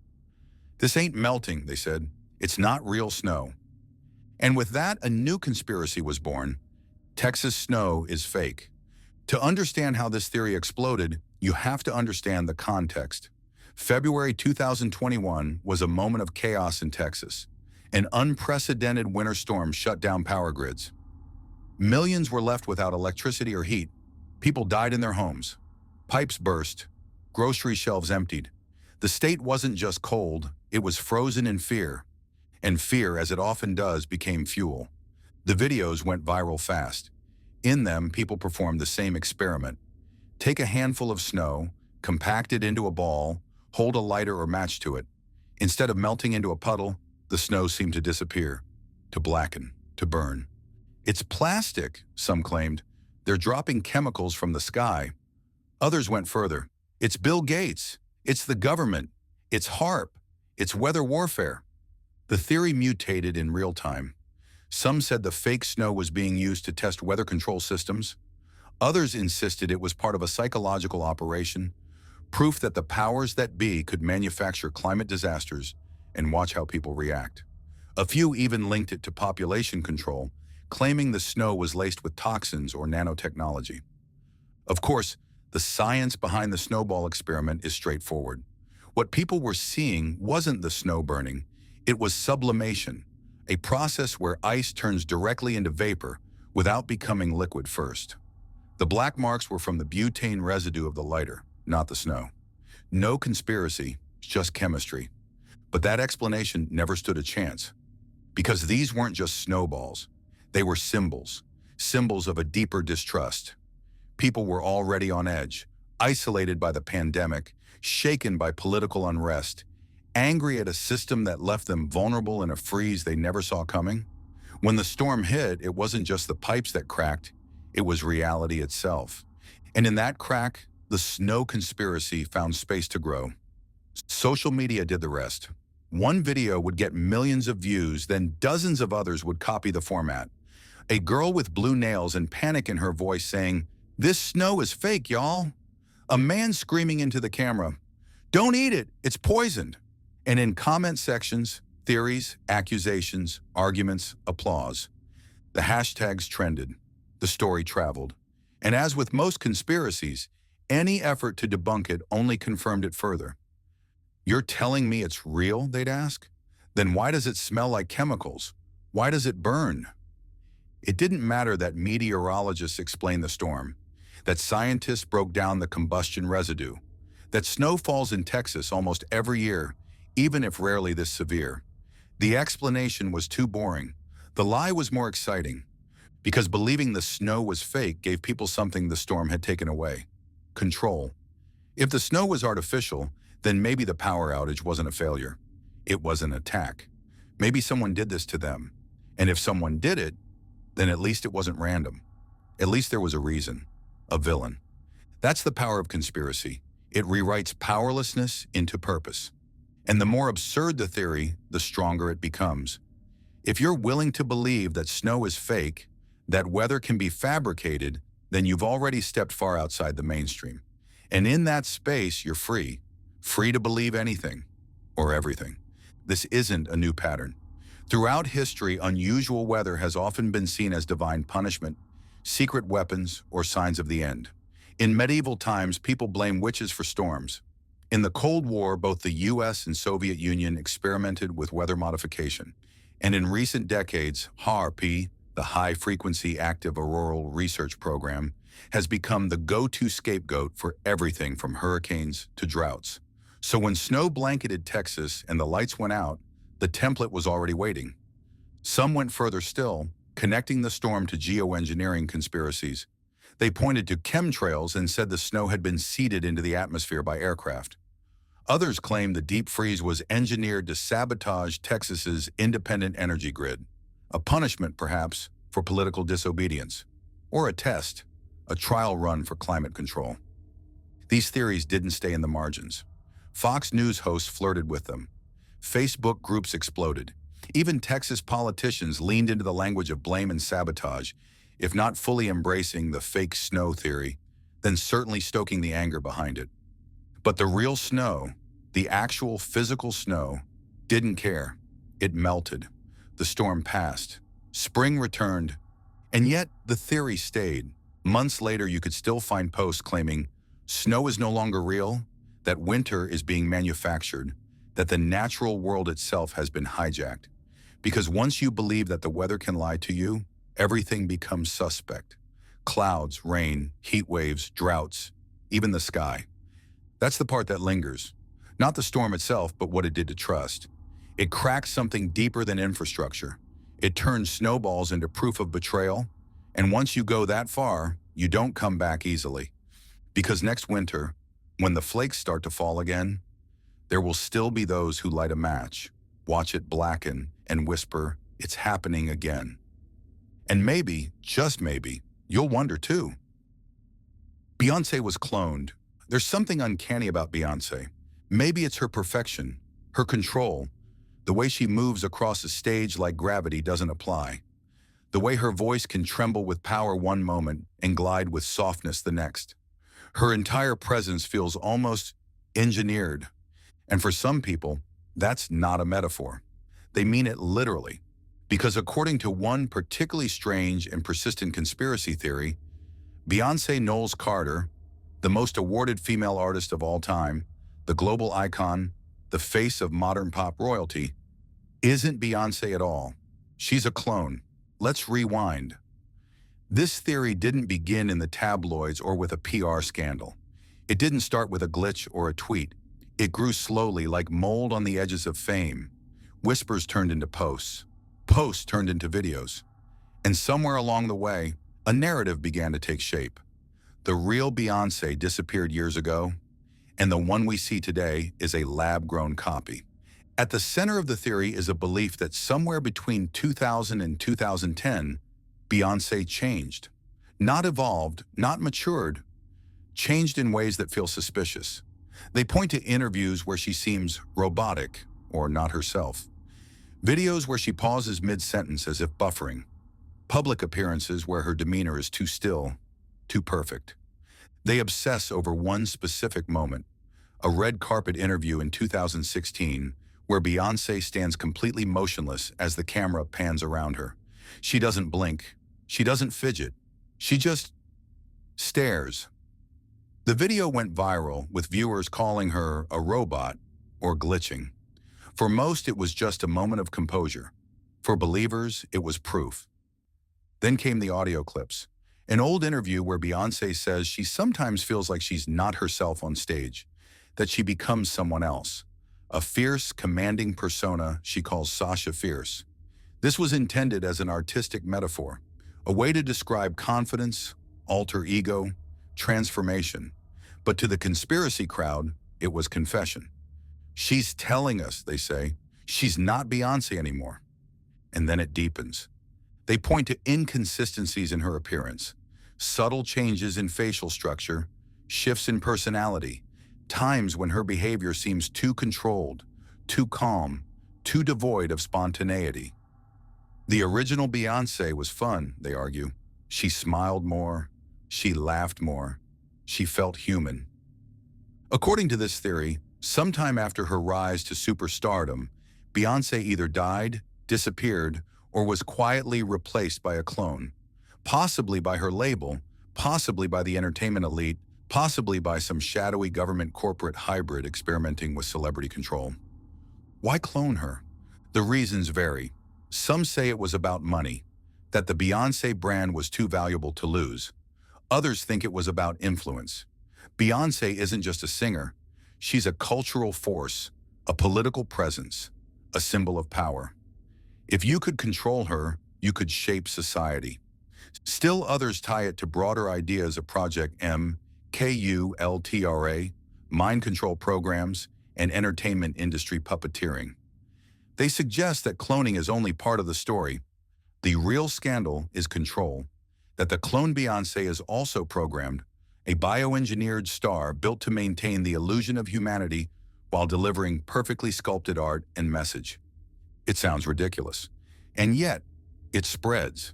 This ain't melting, they said. It's not real snow. And with that, a new conspiracy was born. Texas snow is fake. To understand how this theory exploded, you have to understand the context. February 2021 was a moment of chaos in Texas. An unprecedented winter storm shut down power grids. Millions were left without electricity or heat. People died in their homes. Pipes burst. Grocery shelves emptied. The state wasn't just cold, it was frozen in fear. And fear, as it often does, became fuel. The videos went viral fast. In them, people performed the same experiment. Take a handful of snow, compact it into a ball, hold a lighter or match to it. Instead of melting into a puddle, the snow seemed to disappear, to blacken, to burn. It's plastic, some claimed. They're dropping chemicals from the sky. Others went further. It's Bill Gates. It's the government. It's HAARP. It's weather warfare. The theory mutated in real time. Some said the fake snow was being used to test weather control systems. Others insisted it was part of a psychological operation, proof that the powers that be could manufacture climate disasters and watch how people react. A few even linked it to population control, claiming the snow was laced with toxins or nanotechnology. Of course, the science behind the snowball experiment is straightforward. What people were seeing wasn't the snow burning, it was sublimation, a process where ice turns directly into vapor without becoming liquid first. The black marks were from the butane residue of the lighter, not the snow. No conspiracy, just chemistry. But that explanation never stood a chance, because these weren't just snowballs. They were symbols, symbols of a deeper distrust. People were already on edge, isolated by the pandemic, shaken by political unrest, angry at a system that left them vulnerable in a freeze they never saw coming. When the storm hit, it wasn't just the pipes that cracked, it was reality itself. And in that crack, the snow conspiracy found space to grow. Social media did the rest. One video would get millions of views, then dozens of others would copy the format. A girl with blue nails and panic in her voice saying, "This snow is fake, y'all." A man screaming into the camera, "Don't eat it, it's poisoned." And in comment sections, theories, accusations, arguments, applause. The hashtags trended. The story traveled. And as with most conspiracies, any effort to debunk it only confirmed it further. "You're telling me it's real?" they'd ask. "Then why does it smell like chemicals? Why does it burn?" It didn't matter that meteorologists explained the storm, that scientists broke down the combustion residue, that snow falls in Texas almost every year, even if rarely this severe. The explanation was too boring. The lie was more exciting, because believing the snow was fake gave people something the storm had taken away: control. If the snow was artificial, then maybe the power outage wasn't a failure. It was an attack. Maybe someone did this to them. And if someone did it, then at least it wasn't random. At least there was a reason, a villain. That's the power of conspiracy. It rewrites powerlessness into purpose. And the more absurd the theory, the stronger it becomes. If you're willing to believe that snow is fake, that weather can be fabricated, then you've already stepped far outside the mainstream. And in that space, you're free. Free to believe anything or everything. This isn't a new pattern. Throughout history, unusual weather has often been seen as divine punishment, secret weapons, or signs of the end. In medieval times, people blame witches for storms. In the Cold War, both the US and Soviet Union experimented with weather modification. And in recent decades, HAARP, the High Frequency Active Auroral Research Program, has become the go-to scapegoat for everything from hurricanes to droughts. So when snow blanketed Texas and the lights went out, the template was already waiting. Some went further still, connecting the storm to geoengineering conspiracies. They pointed to chemtrails and said the snow had been seeded into the atmosphere by aircraft. Others claimed the deep freeze was engineered to sabotage Texas's independent energy grid, a punishment perhaps for political disobedience, or a test, a trial run for climate control. These theories didn't stay in the margins. Fox News hosts flirted with them. Facebook groups exploded. Even Texas politicians leaned into the language of blame and sabotage, if not fully embracing the fake snow theory, then certainly stoking the anger behind it. But the real snow, the actual physical snow, didn't care. It melted. The storm passed. Spring returned. And yet, the theory stayed. Months later, you could still find posts claiming snow is no longer real, that winter is being manufactured, that the natural world itself has been hijacked. Because once you believe that the weather can lie to you, everything becomes suspect. Clouds, rain, heat waves, droughts, even the sky. That's the part that lingers. Not the storm itself, but what it did to trust. It cracks something deeper than infrastructure. It turns snowballs into proof of betrayal. And once you go that far, you don't come back easily. Because next winter, when the flakes start to fall again, there will still be those who light a match, watch it blacken, and whisper, "It's happening again." And maybe, just maybe, you'll wonder too. Beyoncé was cloned. There's something uncanny about Beyoncé. Maybe it's her perfection, her control, the way she moves across a stage like gravity doesn't apply, the way her voice can tremble with power one moment and glide with softness the next. Her entire presence feels almost engineered. And for some people, that's not a metaphor. They mean it literally. Because according to one particularly strange and persistent conspiracy theory, Beyoncé Knowles Carter, the most awarded female artist of all time, the global icon, the face of modern pop royalty, isn't Beyoncé at all. She's a clone. Let's rewind. This theory didn't begin in the tabloids or with a PR scandal. It didn't start with a glitch or a tweet. It grew slowly like mold on the edges of fame. Whispers turned into posts. Posts turned into videos. And somewhere along the way, a narrative began to take shape. The real Beyoncé disappeared years ago, and the one we see today is a lab-grown copy. At the center of the theory is a belief that somewhere between 2000 and 2010, Beyoncé changed. Not evolved, not matured, changed in ways that feel suspicious. They point to interviews where she seems robotic or not herself. Videos where she pauses mid-sentence as if buffering. Public appearances where her demeanor is too still, too perfect. They obsess over one specific moment, a red carpet interview in 2016 where Beyoncé stands completely motionless as the camera pans around her. She doesn't blink. She doesn't fidget. She just stares. The video went viral, with viewers calling her a robot or glitching. For most, it was just a moment of composure. For believers, it was proof. Then came the audio clips. An old interview where Beyoncé says she sometimes feels like she's not herself on stage. that she becomes someone else, a fierce, commanding persona she calls Sasha Fierce. This was intended as an artistic metaphor, a way to describe confidence, alter ego, transformation. But to the conspiracy crowd, it was confession. She's telling us, they say, she's not Beyoncé anymore. And then it deepens. They point to inconsistencies in her appearance, subtle changes in facial structure, shifts in personality, times when her behavior seems too controlled, too calm, too devoid of spontaneity. The original Beyoncé was fun, they argue. She smiled more, she laughed more, she felt human. According to this theory, sometime after her rise to superstardom, Beyoncé either died, disappeared, or was quietly replaced by a clone, possibly by her label, possibly by the entertainment elite, possibly by some shadowy government corporate hybrid experimenting with celebrity control. Why clone her? The reasons vary. Some say it was about money, that the Beyoncé brand was too valuable to lose. Others think it was about influence. Beyoncé isn't just a singer, she's a cultural force, a political presence, a symbol of power. If you could control her, you could shape society. Still others tie it to broader ideas of Project M, KULTRA, mind control programs, and entertainment industry puppeteering. They suggest that cloning is only part of the story. The real scandal is control, that the clone Beyoncé is also programmed, a bioengineered star built to maintain the illusion of humanity while delivering perfectly sculpted art and message. It sounds ridiculous, and yet it spreads.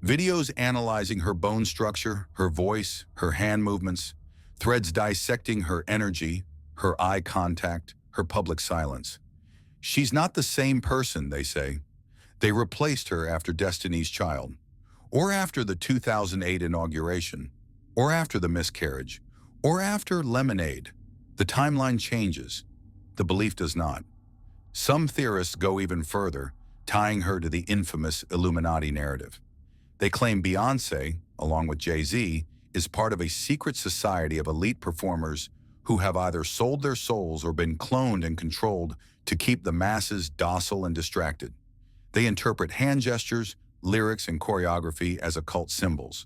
Videos analyzing her bone structure, her voice, her hand movements, threads dissecting her energy, her eye contact, her public silence. She's not the same person, they say. They replaced her after Destiny's Child, or after the 2008 inauguration, or after the miscarriage, or after Lemonade. The timeline changes. The belief does not. Some theorists go even further, tying her to the infamous Illuminati narrative. They claim Beyoncé, along with Jay-Z, is part of a secret society of elite performers who have either sold their souls or been cloned and controlled to keep the masses docile and distracted. They interpret hand gestures, lyrics, and choreography as occult symbols.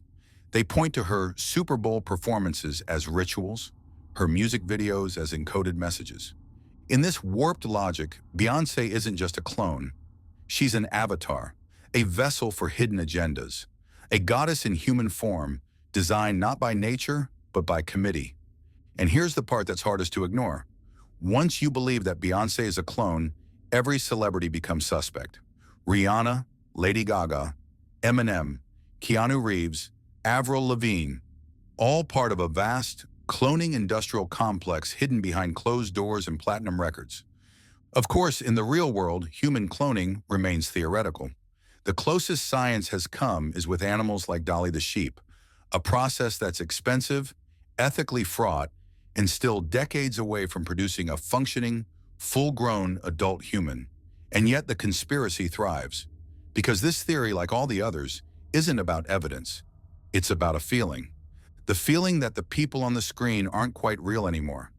They point to her Super Bowl performances as rituals, her music videos as encoded messages. In this warped logic, Beyoncé isn't just a clone. She's an avatar, a vessel for hidden agendas, a goddess in human form, designed not by nature, but by committee. And here's the part that's hardest to ignore. Once you believe that Beyoncé is a clone, every celebrity becomes suspect. Rihanna, Lady Gaga, Eminem, Keanu Reeves, Avril Lavigne, all part of a vast, cloning industrial complex hidden behind closed doors and platinum records. Of course, in the real world, human cloning remains theoretical. The closest science has come is with animals like Dolly the sheep, a process that's expensive, ethically fraught, and still decades away from producing a functioning, full-grown adult human. And yet the conspiracy thrives. Because this theory, like all the others, isn't about evidence. It's about a feeling. The feeling that the people on the screen aren't quite real anymore.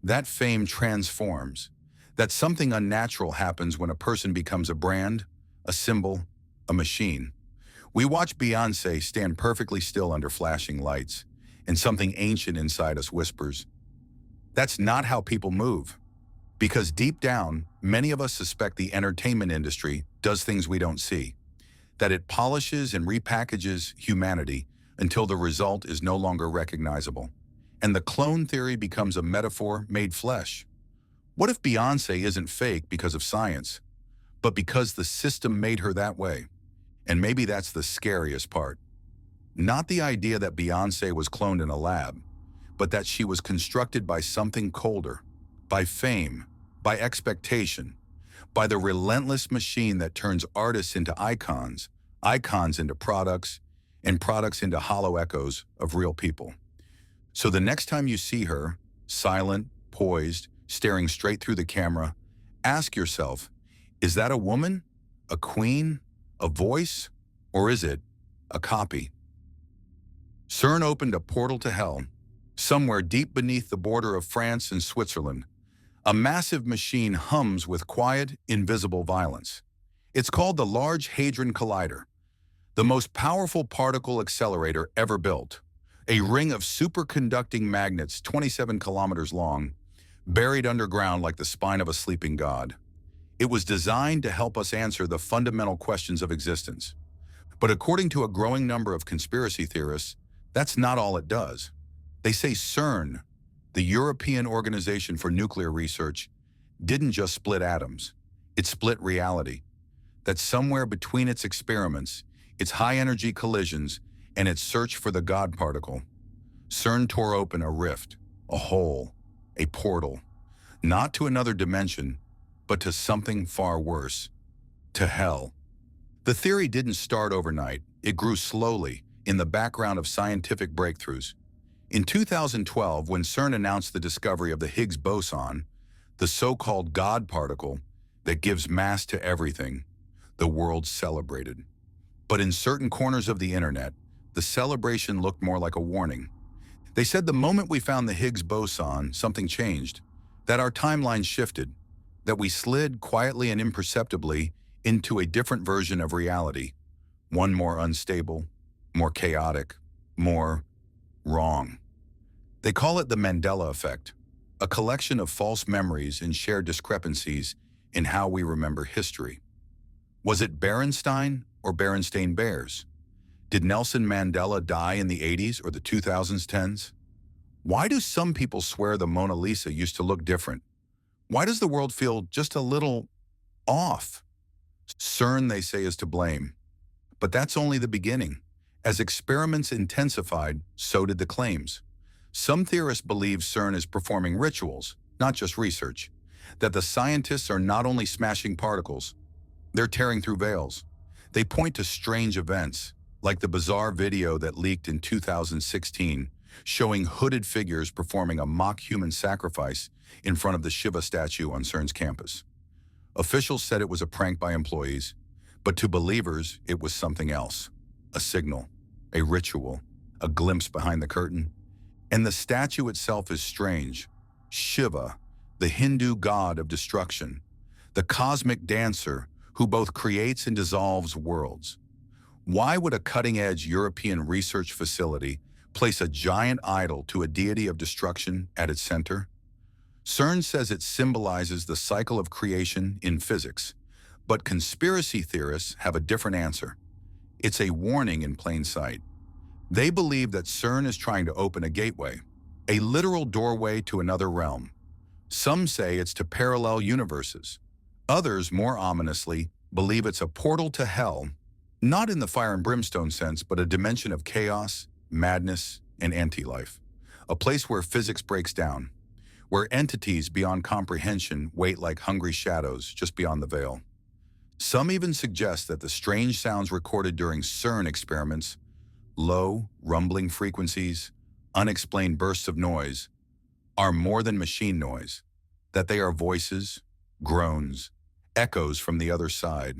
That fame transforms. That something unnatural happens when a person becomes a brand, a symbol, a machine. We watch Beyoncé stand perfectly still under flashing lights, and something ancient inside us whispers, "That's not how people move." Because deep down, many of us suspect the entertainment industry does things we don't see, that it polishes and repackages humanity until the result is no longer recognizable. And the clone theory becomes a metaphor made flesh. What if Beyoncé isn't fake because of science, but because the system made her that way? And maybe that's the scariest part. Not the idea that Beyoncé was cloned in a lab, but that she was constructed by something colder, by fame, by expectation, by the relentless machine that turns artists into icons, icons into products, and products into hollow echoes of real people. So the next time you see her, silent, poised, staring straight through the camera, ask yourself, is that a woman, a queen, a voice, or is it a copy? CERN opened a portal to hell, Somewhere deep beneath the border of France and Switzerland, a massive machine hums with quiet, invisible violence. It's called the Large Hadron Collider, the most powerful particle accelerator ever built. A ring of superconducting magnets 27 kilometers long, buried underground like the spine of a sleeping god. It was designed to help us answer the fundamental questions of existence. But according to a growing number of conspiracy theorists, that's not all it does. They say CERN, the European Organization for Nuclear Research, didn't just split atoms, it split reality. That somewhere between its experiments, its high-energy collisions, and its search for the God particle, CERN tore open a rift, a hole, a portal, not to another dimension, but to something far worse, to hell. The theory didn't start overnight. It grew slowly in the background of scientific breakthroughs. In 2012, when CERN announced the discovery of the Higgs boson, the so-called God particle that gives mass to everything, the world celebrated. But in certain corners of the internet, the celebration looked more like a warning. They said the moment we found the Higgs boson, something changed, that our timeline shifted, that we slid quietly and imperceptibly into a different version of reality, one more unstable, more chaotic, more wrong. They call it the Mandela effect, a collection of false memories and shared discrepancies in how we remember history. Was it Berenstain or Berenstain Bears? Did Nelson Mandela die in the 80s or the 2010s? Why do some people swear the Mona Lisa used to look different? Why does the world feel just a little off? CERN, they say, is to blame. But that's only the beginning. As experiments intensified, so did the claims. Some theorists believe CERN is performing rituals, not just research, that the scientists are not only smashing particles, they're tearing through veils. They point to strange events, like the bizarre video that leaked in 2016, showing hooded figures performing a mock human sacrifice in front of the Shiva statue on CERN's campus. Officials said it was a prank by employees, but to believers, it was something else. A signal, a ritual, a glimpse behind the curtain. And the statue itself is strange. Shiva, the Hindu god of destruction, the cosmic dancer who both creates and dissolves worlds. Why would a cutting-edge European research facility place a giant idol to a deity of destruction at its center? CERN says it symbolizes the cycle of creation in physics, but conspiracy theorists have a different answer. It's a warning in plain sight. They believe that CERN is trying to open a gateway, a literal doorway to another realm. Some say it's to parallel universes. Others, more ominously, believe it's a portal to hell, not in the fire and brimstone sense, but a dimension of chaos, madness, and anti-life. A place where physics breaks down, where entities beyond comprehension wait like hungry shadows just beyond the veil. Some even suggest that the strange sounds recorded during CERN experiments, low, rumbling frequencies, unexplained bursts of noise, are more than machine noise, that they are voices, groans, echoes from the other side.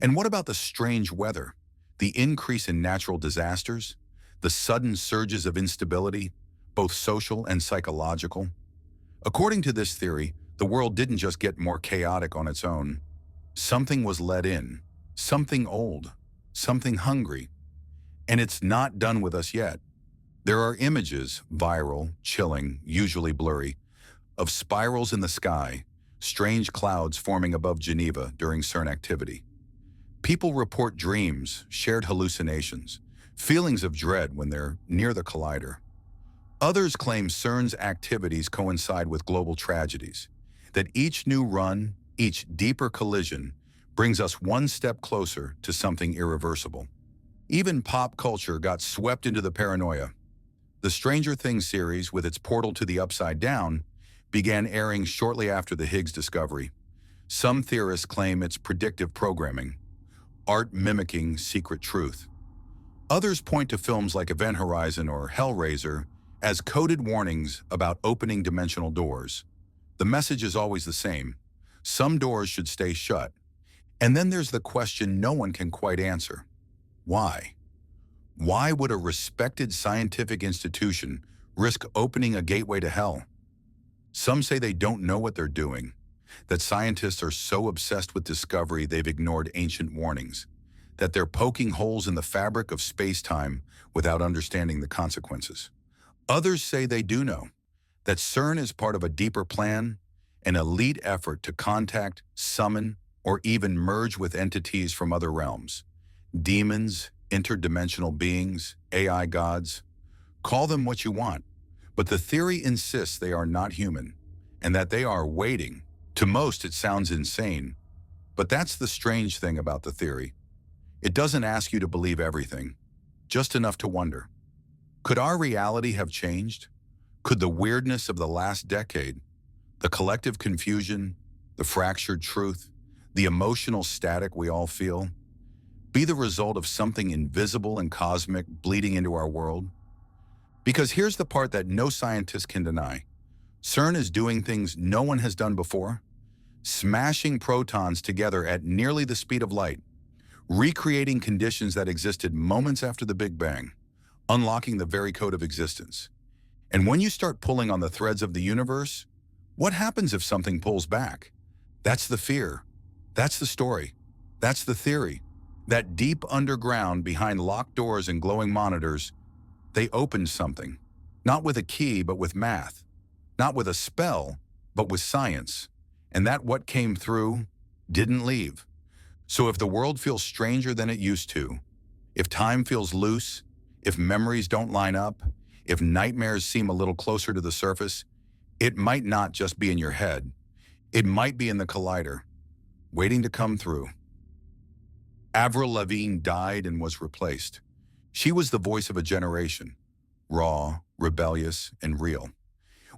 And what about the strange weather, the increase in natural disasters, the sudden surges of instability, both social and psychological? According to this theory, the world didn't just get more chaotic on its own. Something was let in, something old, something hungry. And it's not done with us yet. There are images, viral, chilling, usually blurry, of spirals in the sky, strange clouds forming above Geneva during CERN activity. People report dreams, shared hallucinations, feelings of dread when they're near the collider. Others claim CERN's activities coincide with global tragedies, that each new run, each deeper collision, brings us one step closer to something irreversible. Even pop culture got swept into the paranoia. The Stranger Things series, with its portal to the Upside Down, began airing shortly after the Higgs discovery. Some theorists claim it's predictive programming, art mimicking secret truth. Others point to films like Event Horizon or Hellraiser as coded warnings about opening dimensional doors. The message is always the same. Some doors should stay shut. And then there's the question no one can quite answer. Why? Why would a respected scientific institution risk opening a gateway to hell. Some say they don't know what they're doing, that scientists are so obsessed with discovery they've ignored ancient warnings, that they're poking holes in the fabric of space-time without understanding the consequences. Others say they do know, that CERN is part of a deeper plan, an elite effort to contact, summon, or even merge with entities from other realms. Demons, interdimensional beings, AI gods. Call them what you want, but the theory insists they are not human, and that they are waiting. To most, it sounds insane, but that's the strange thing about the theory. It doesn't ask you to believe everything, just enough to wonder. Could our reality have changed? Could the weirdness of the last decade, the collective confusion, the fractured truth, the emotional static we all feel, be the result of something invisible and cosmic bleeding into our world? Because here's the part that no scientist can deny. CERN is doing things no one has done before, smashing protons together at nearly the speed of light, recreating conditions that existed moments after the Big Bang, unlocking the very code of existence. And when you start pulling on the threads of the universe, what happens if something pulls back? That's the fear. That's the story. That's the theory. That deep underground behind locked doors and glowing monitors, they opened something. Not with a key, but with math. Not with a spell, but with science. And that what came through didn't leave. So if the world feels stranger than it used to, if time feels loose, if memories don't line up, if nightmares seem a little closer to the surface, it might not just be in your head. It might be in the collider, waiting to come through. Avril Lavigne died and was replaced. She was the voice of a generation, raw, rebellious, and real.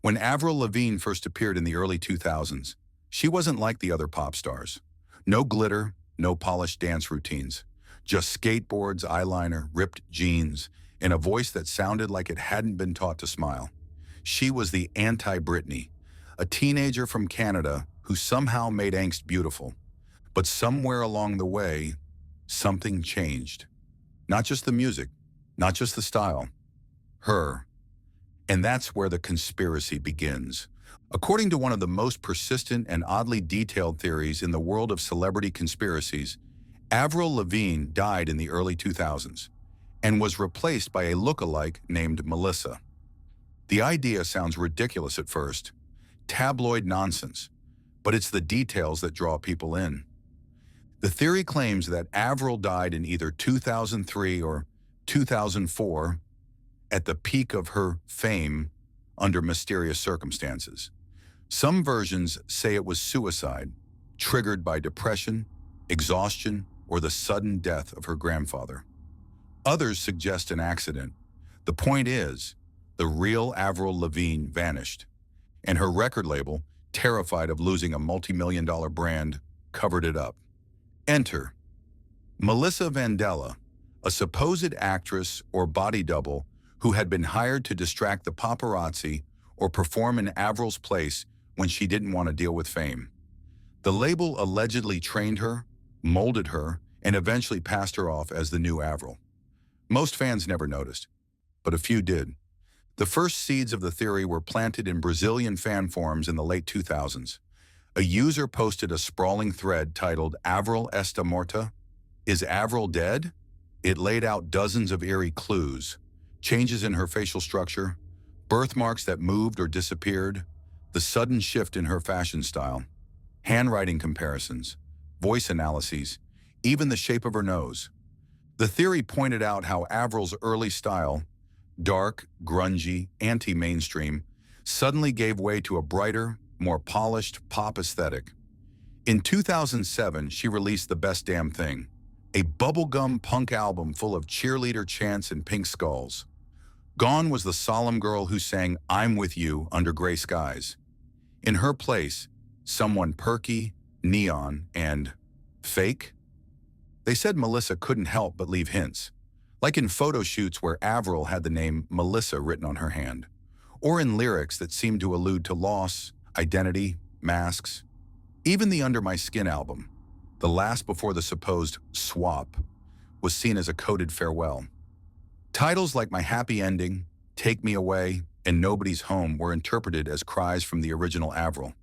When Avril Lavigne first appeared in the early 2000s, she wasn't like the other pop stars. No glitter, no polished dance routines, just skateboards, eyeliner, ripped jeans, and a voice that sounded like it hadn't been taught to smile. She was the anti-Britney, a teenager from Canada who somehow made angst beautiful. But somewhere along the way, something changed. Not just the music, not just the style, her. And that's where the conspiracy begins. According to one of the most persistent and oddly detailed theories in the world of celebrity conspiracies, Avril Lavigne died in the early 2000s and was replaced by a look-alike named Melissa. The idea sounds ridiculous at first, tabloid nonsense, but it's the details that draw people in. The theory claims that Avril died in either 2003 or 2004 at the peak of her fame under mysterious circumstances. Some versions say it was suicide, triggered by depression, exhaustion, or the sudden death of her grandfather. Others suggest an accident. The point is, the real Avril Lavigne vanished, and her record label, terrified of losing a multi-million-dollar brand, covered it up. Enter Melissa Vandella, a supposed actress or body double who had been hired to distract the paparazzi or perform in Avril's place when she didn't want to deal with fame. The label allegedly trained her, molded her, and eventually passed her off as the new Avril. Most fans never noticed, but a few did. The first seeds of the theory were planted in Brazilian fan forums in the late 2000s. A user posted a sprawling thread titled "Avril está morta?" Is Avril dead? It laid out dozens of eerie clues, changes in her facial structure, birthmarks that moved or disappeared, the sudden shift in her fashion style, handwriting comparisons, voice analyses, even the shape of her nose. The theory pointed out how Avril's early style, dark, grungy, anti-mainstream, suddenly gave way to a brighter, more polished pop aesthetic. In 2007, she released The Best Damn Thing, a bubblegum punk album full of cheerleader chants and pink skulls. Gone was the solemn girl who sang "I'm With You" under gray skies. In her place, someone perky, neon, and fake? They said Melissa couldn't help but leave hints, like in photo shoots where Avril had the name Melissa written on her hand, or in lyrics that seemed to allude to loss, identity, masks. Even the Under My Skin album, the last before the supposed swap, was seen as a coded farewell. Titles like My Happy Ending, Take Me Away, and Nobody's Home were interpreted as cries from the original Avril.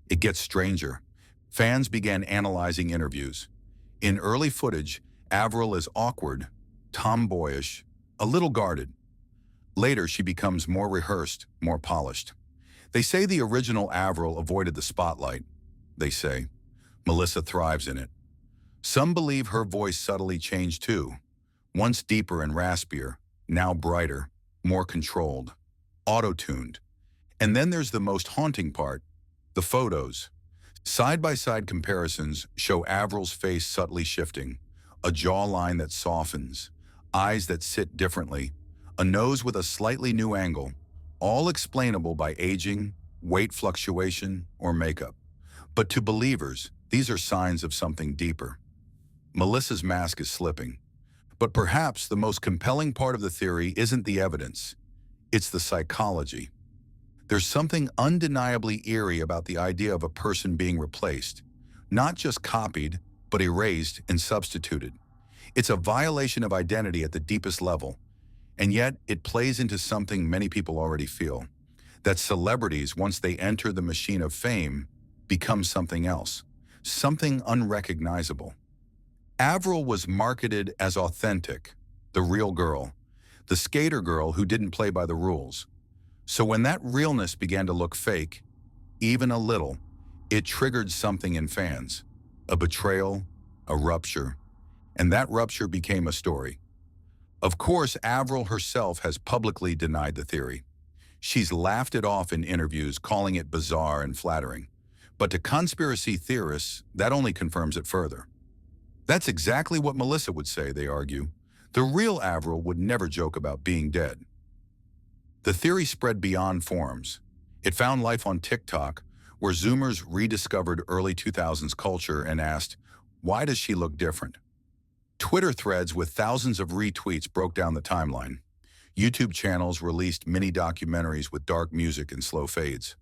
It gets stranger. Fans began analyzing interviews. In early footage, Avril is awkward, tomboyish, a little guarded. Later, she becomes more rehearsed, more polished. They say the original Avril avoided the spotlight. They say Melissa thrives in it. Some believe her voice subtly changed too, once deeper and raspier, now brighter, more controlled, auto-tuned. And then there's the most haunting part, the photos. Side-by-side comparisons show Avril's face subtly shifting, a jawline that softens, eyes that sit differently, a nose with a slightly new angle, all explainable by aging, weight fluctuation, or makeup. But to believers, these are signs of something deeper. Melissa's mask is slipping. But perhaps the most compelling part of the theory isn't the evidence. It's the psychology. There's something undeniably eerie about the idea of a person being replaced, not just copied, but erased and substituted. It's a violation of identity at the deepest level, and yet it plays into something many people already feel, that celebrities, once they enter the machine of fame, become something else, something unrecognizable. Avril was marketed as authentic, the real girl, the skater girl who didn't play by the rules. So when that realness began to look fake, even a little, it triggered something in fans, a betrayal, a rupture, and that rupture became a story. Of course, Avril herself has publicly denied the theory. She's laughed it off in interviews, calling it bizarre and flattering. But to conspiracy theorists, that only confirms it further. That's exactly what Melissa would say, they argue. The real Avril would never joke about being dead. The theory spread beyond forums. It found life on TikTok, where Zoomers rediscovered early 2000s culture and asked, why does she look different? Twitter threads with thousands of retweets broke down the timeline. YouTube channels released mini-documentaries with dark music and slow fades.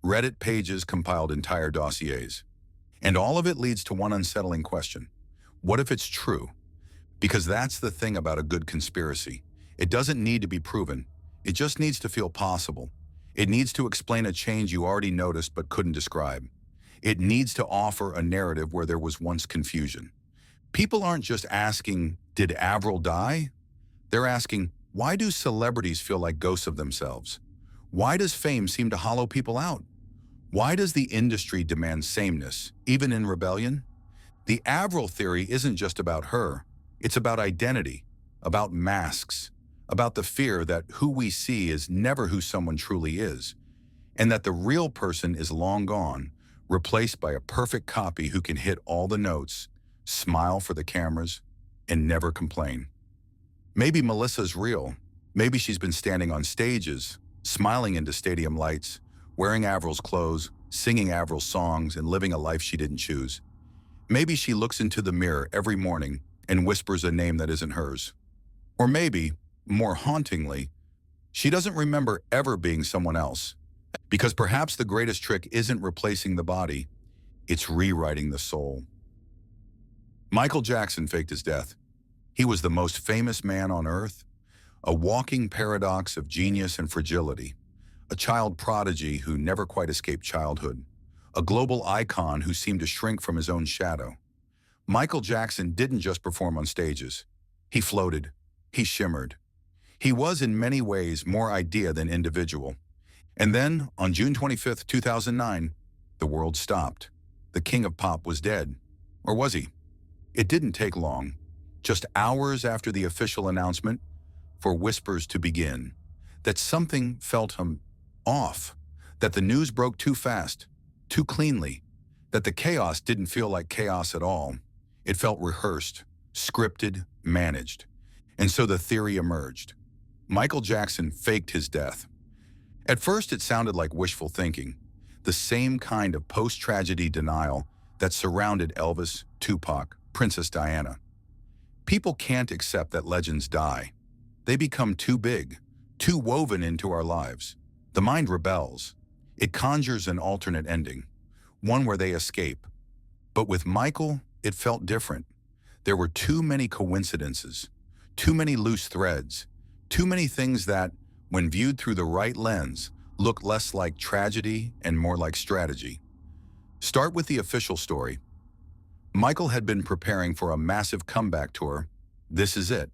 Reddit pages compiled entire dossiers. And all of it leads to one unsettling question. What if it's true? Because that's the thing about a good conspiracy. It doesn't need to be proven. It just needs to feel possible. It needs to explain a change you already noticed but couldn't describe. It needs to offer a narrative where there was once confusion. People aren't just asking, did Avril die? They're asking, why do celebrities feel like ghosts of themselves? Why does fame seem to hollow people out? Why does the industry demand sameness, even in rebellion? The Avril theory isn't just about her. It's about identity, about masks, about the fear that who we see is never who someone truly is, and that the real person is long gone, replaced by a perfect copy who can hit all the notes, smile for the cameras, and never complain. Maybe Melissa's real. Maybe she's been standing on stages, smiling into stadium lights, wearing Avril's clothes, singing Avril's songs, and living a life she didn't choose. Maybe she looks into the mirror every morning and whispers a name that isn't hers. Or maybe, more hauntingly, she doesn't remember ever being someone else. Because perhaps the greatest trick isn't replacing the body, it's rewriting the soul. Michael Jackson faked his death. He was the most famous man on earth, a walking paradox of genius and fragility, a child prodigy who never quite escaped childhood, a global icon who seemed to shrink from his own shadow. Michael Jackson didn't just perform on stages. He floated. He shimmered. He was in many ways more idea than individual. And then, on June 25, 2009, the world stopped. The king of pop was dead. Or was he? It didn't take long, just hours after the official announcement, for whispers to begin, that something felt off, that the news broke too fast, too cleanly, that the chaos didn't feel like chaos at all. It felt rehearsed, scripted, managed. And so the theory emerged. Michael Jackson faked his death. At first, it sounded like wishful thinking, the same kind of post-tragedy denial that surrounded Elvis, Tupac, Princess Diana. People can't accept that legends die. They become too big, too woven into our lives. The mind rebels. It conjures an alternate ending, one where they escape. But with Michael, it felt different. There were too many coincidences, too many loose threads, too many things that, when viewed through the right lens, look less like tragedy and more like strategy. Start with the official story. Michael had been preparing for a massive comeback tour. This is it,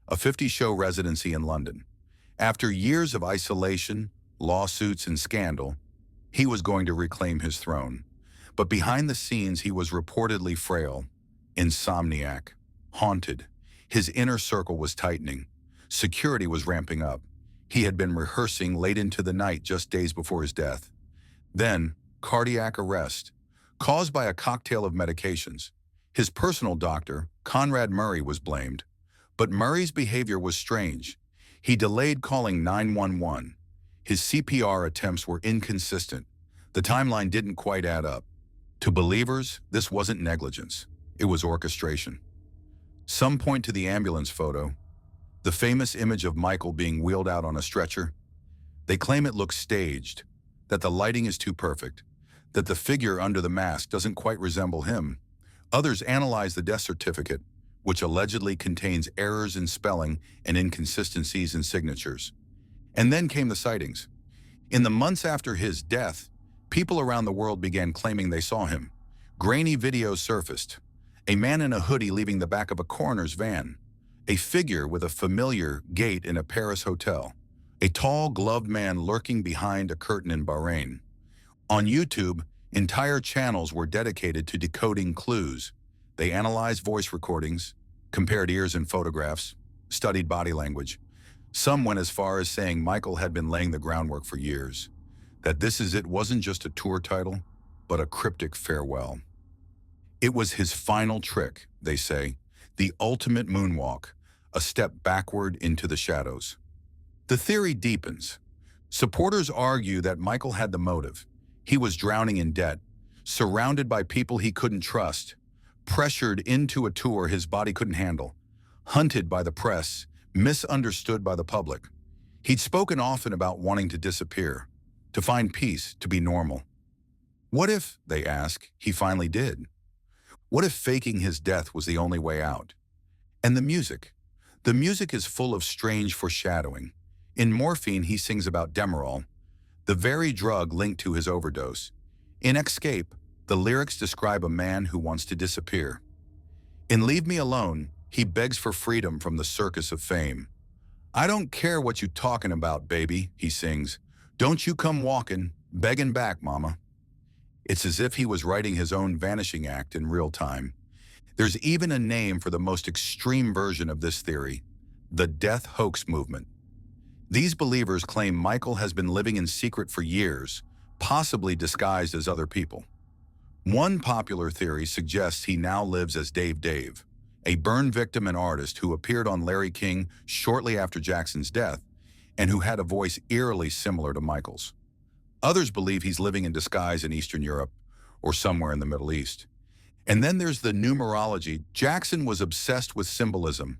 a 50-show residency in London. After years of isolation, lawsuits, and scandal, he was going to reclaim his throne. But behind the scenes, he was reportedly frail, insomniac, haunted. His inner circle was tightening. Security was ramping up. He had been rehearsing late into the night just days before his death. Then, cardiac arrest, caused by a cocktail of medications. His personal doctor, Conrad Murray, was blamed. But Murray's behavior was strange. He delayed calling 911. His CPR attempts were inconsistent. The timeline didn't quite add up. To believers, this wasn't negligence. It was orchestration. Some point to the ambulance photo, the famous image of Michael being wheeled out on a stretcher. They claim it looks staged, that the lighting is too perfect, that the figure under the mask doesn't quite resemble him. Others analyze the death certificate, which allegedly contains errors in spelling and inconsistencies in signatures. And then came the sightings. In the months after his death, people around the world began claiming they saw him. Grainy videos surfaced. A man in a hoodie leaving the back of a coroner's van. A figure with a familiar gait in a Paris hotel. A tall, gloved man lurking behind a curtain in Bahrain. On YouTube, entire channels were dedicated to decoding clues. They analyzed voice recordings, compared ears and photographs, studied body language. Some went as far as saying Michael had been laying the groundwork for years. That This Is It wasn't just a tour title, but a cryptic farewell. It was his final trick, they say, the ultimate moonwalk, a step backward into the shadows. The theory deepens. Supporters argue that Michael had the motive. He was drowning in debt, surrounded by people he couldn't trust, pressured into a tour his body couldn't handle, hunted by the press, misunderstood by the public. He'd spoken often about wanting to disappear, to find peace, to be normal. What if, they ask, he finally did? What if faking his death was the only way out? And the music. The music is full of strange foreshadowing. In Morphine, he sings about Demerol, the very drug linked to his overdose. In Escape, the lyrics describe a man who wants to disappear. In Leave Me Alone, he begs for freedom from the circus of fame. I don't care what you talking about, baby, he sings. Don't you come walking, begging back, mama. It's as if he was writing his own vanishing act in real time. There's even a name for the most extreme version of this theory, the death hoax movement. These believers claim Michael has been living in secret for years, possibly disguised as other people. One popular theory suggests he now lives as Dave, a burn victim and artist who appeared on Larry King shortly after Jackson's death and who had a voice eerily similar to Michael's. Others believe he's living in disguise in Eastern Europe or somewhere in the Middle East. And then there's the numerology. Jackson was obsessed with symbolism.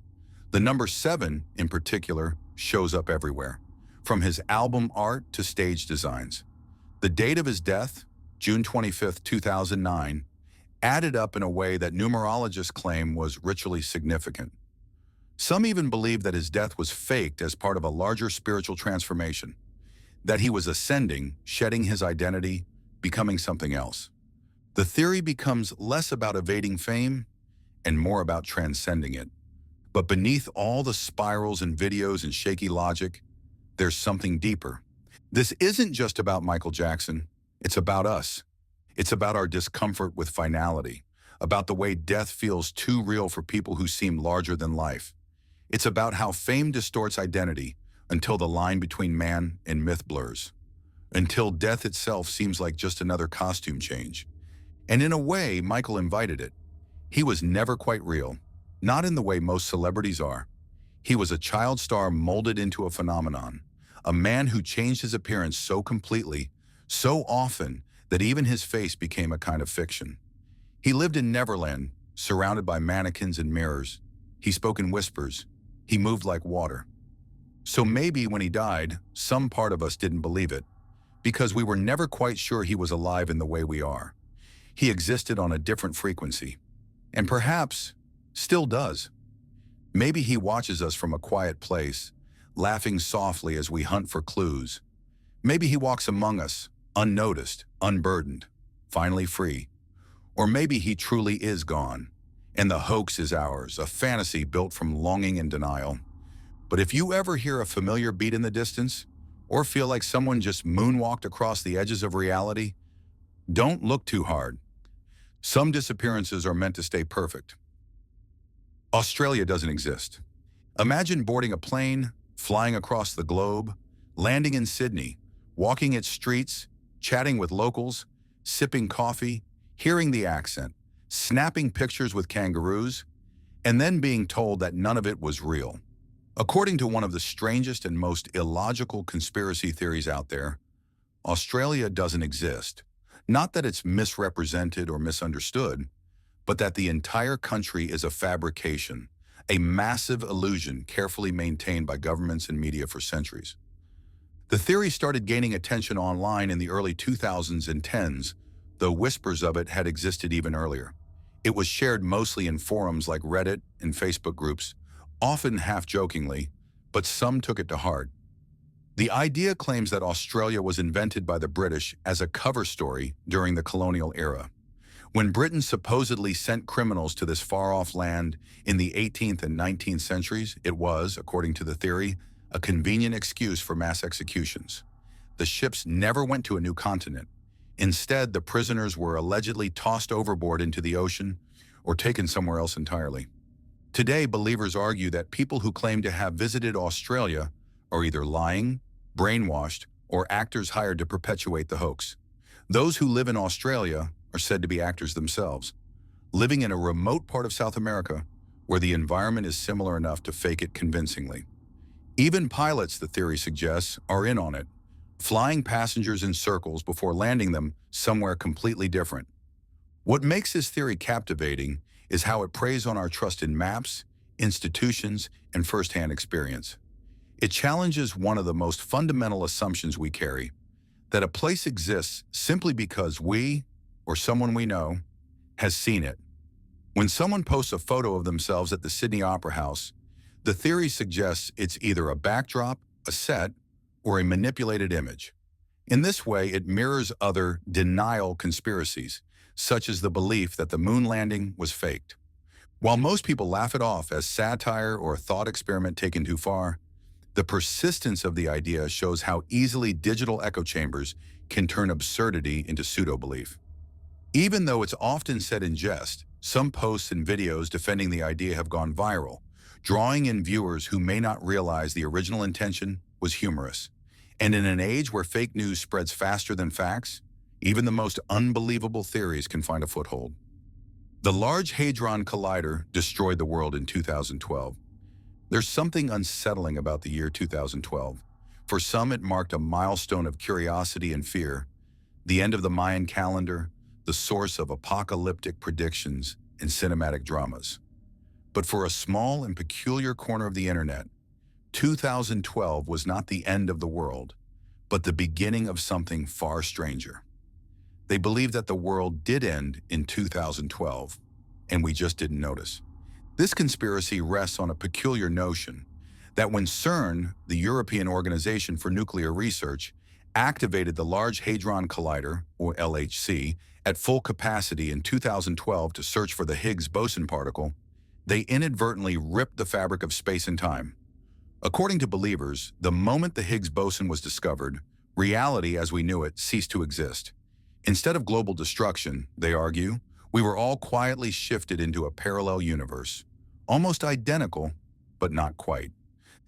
The number 7, in particular, shows up everywhere, from his album art to stage designs. The date of his death, June 25, 2009, added up in a way that numerologists claim was ritually significant. Some even believe that his death was faked as part of a larger spiritual transformation, that he was ascending, shedding his identity, becoming something else. The theory becomes less about evading fame and more about transcending it. But beneath all the spirals and videos and shaky logic, there's something deeper. This isn't just about Michael Jackson. It's about us. It's about our discomfort with finality, about the way death feels too real for people who seem larger than life. It's about how fame distorts identity until the line between man and myth blurs, until death itself seems like just another costume change. And in a way, Michael invited it. He was never quite real, not in the way most celebrities are. He was a child star molded into a phenomenon, a man who changed his appearance so completely, so often, that even his face became a kind of fiction. He lived in Neverland, surrounded by mannequins and mirrors. He spoke in whispers. He moved like water. So maybe when he died, some part of us didn't believe it, because we were never quite sure he was alive in the way we are. He existed on a different frequency, and perhaps still does. Maybe he watches us from a quiet place, laughing softly as we hunt for clues. Maybe he walks among us, unnoticed, unburdened, finally free. Or maybe he truly is gone, and the hoax is ours, a fantasy built from longing and denial. But if you ever hear a familiar beat in the distance, or feel like someone just moonwalked across the edges of reality, don't look too hard. Some disappearances are meant to stay perfect. Australia doesn't exist. Imagine boarding a plane, flying across the globe, landing in Sydney, walking its streets, chatting with locals, sipping coffee, hearing the accent, snapping pictures with kangaroos, and then being told that none of it was real. According to one of the strangest and most illogical conspiracy theories out there, Australia doesn't exist. Not that it's misrepresented or misunderstood, but that the entire country is a fabrication, a massive illusion carefully maintained by governments and media for centuries. The theory started gaining attention online in the early 2000s and 10s, though whispers of it had existed even earlier. It was shared mostly in forums like Reddit and Facebook groups, often half-jokingly, but some took it to heart. The idea claims that Australia was invented by the British as a cover story during the colonial era. When Britain supposedly sent criminals to this far-off land in the 18th and 19th centuries, it was, according to the theory, a convenient excuse for mass executions. The ships never went to a new continent. Instead, the prisoners were allegedly tossed overboard into the ocean or taken somewhere else entirely. Today, believers argue that people who claim to have visited Australia are either lying, brainwashed, or actors hired to perpetuate the hoax. Those who live in Australia are said to be actors themselves, living in a remote part of South America where the environment is similar enough to fake it convincingly. Even pilots, the theory suggests, are in on it, flying passengers in circles before landing them somewhere completely different. What makes this theory captivating is how it preys on our trust in maps, institutions, and firsthand experience. It challenges one of the most fundamental assumptions we carry, that a place exists simply because we, or someone we know, has seen it. When someone posts a photo of themselves at the Sydney Opera House, the theory suggests it's either a backdrop, a set, or a manipulated image. In this way, it mirrors other denial conspiracies, such as the belief that the moon landing was faked. While most people laugh it off as satire or a thought experiment taken too far, the persistence of the idea shows how easily digital echo chambers can turn absurdity into pseudo-belief. Even though it's often said in jest, some posts and videos defending the idea have gone viral, drawing in viewers who may not realize the original intention was humorous. And in an age where fake news spreads faster than facts, even the most unbelievable theories can find a foothold. The Large Hadron Collider destroyed the world in 2012. There's something unsettling about the year 2012. For some, it marked a milestone of curiosity and fear, the end of the Mayan calendar, the source of apocalyptic predictions and cinematic dramas. But for a small and peculiar corner of the internet, 2012 was not the end of the world, but the beginning of something far stranger. They believed that the world did end in 2012, and we just didn't notice. This conspiracy rests on a peculiar notion that when CERN, the European Organization for Nuclear Research, activated the Large Hadron Collider, or LHC, at full capacity in 2012 to search for the Higgs boson particle, they inadvertently ripped the fabric of space and time. According to believers, the moment the Higgs boson was discovered, reality as we knew it ceased to exist. Instead of global destruction, they argue, we were all quietly shifted into a parallel universe, almost identical, but not quite.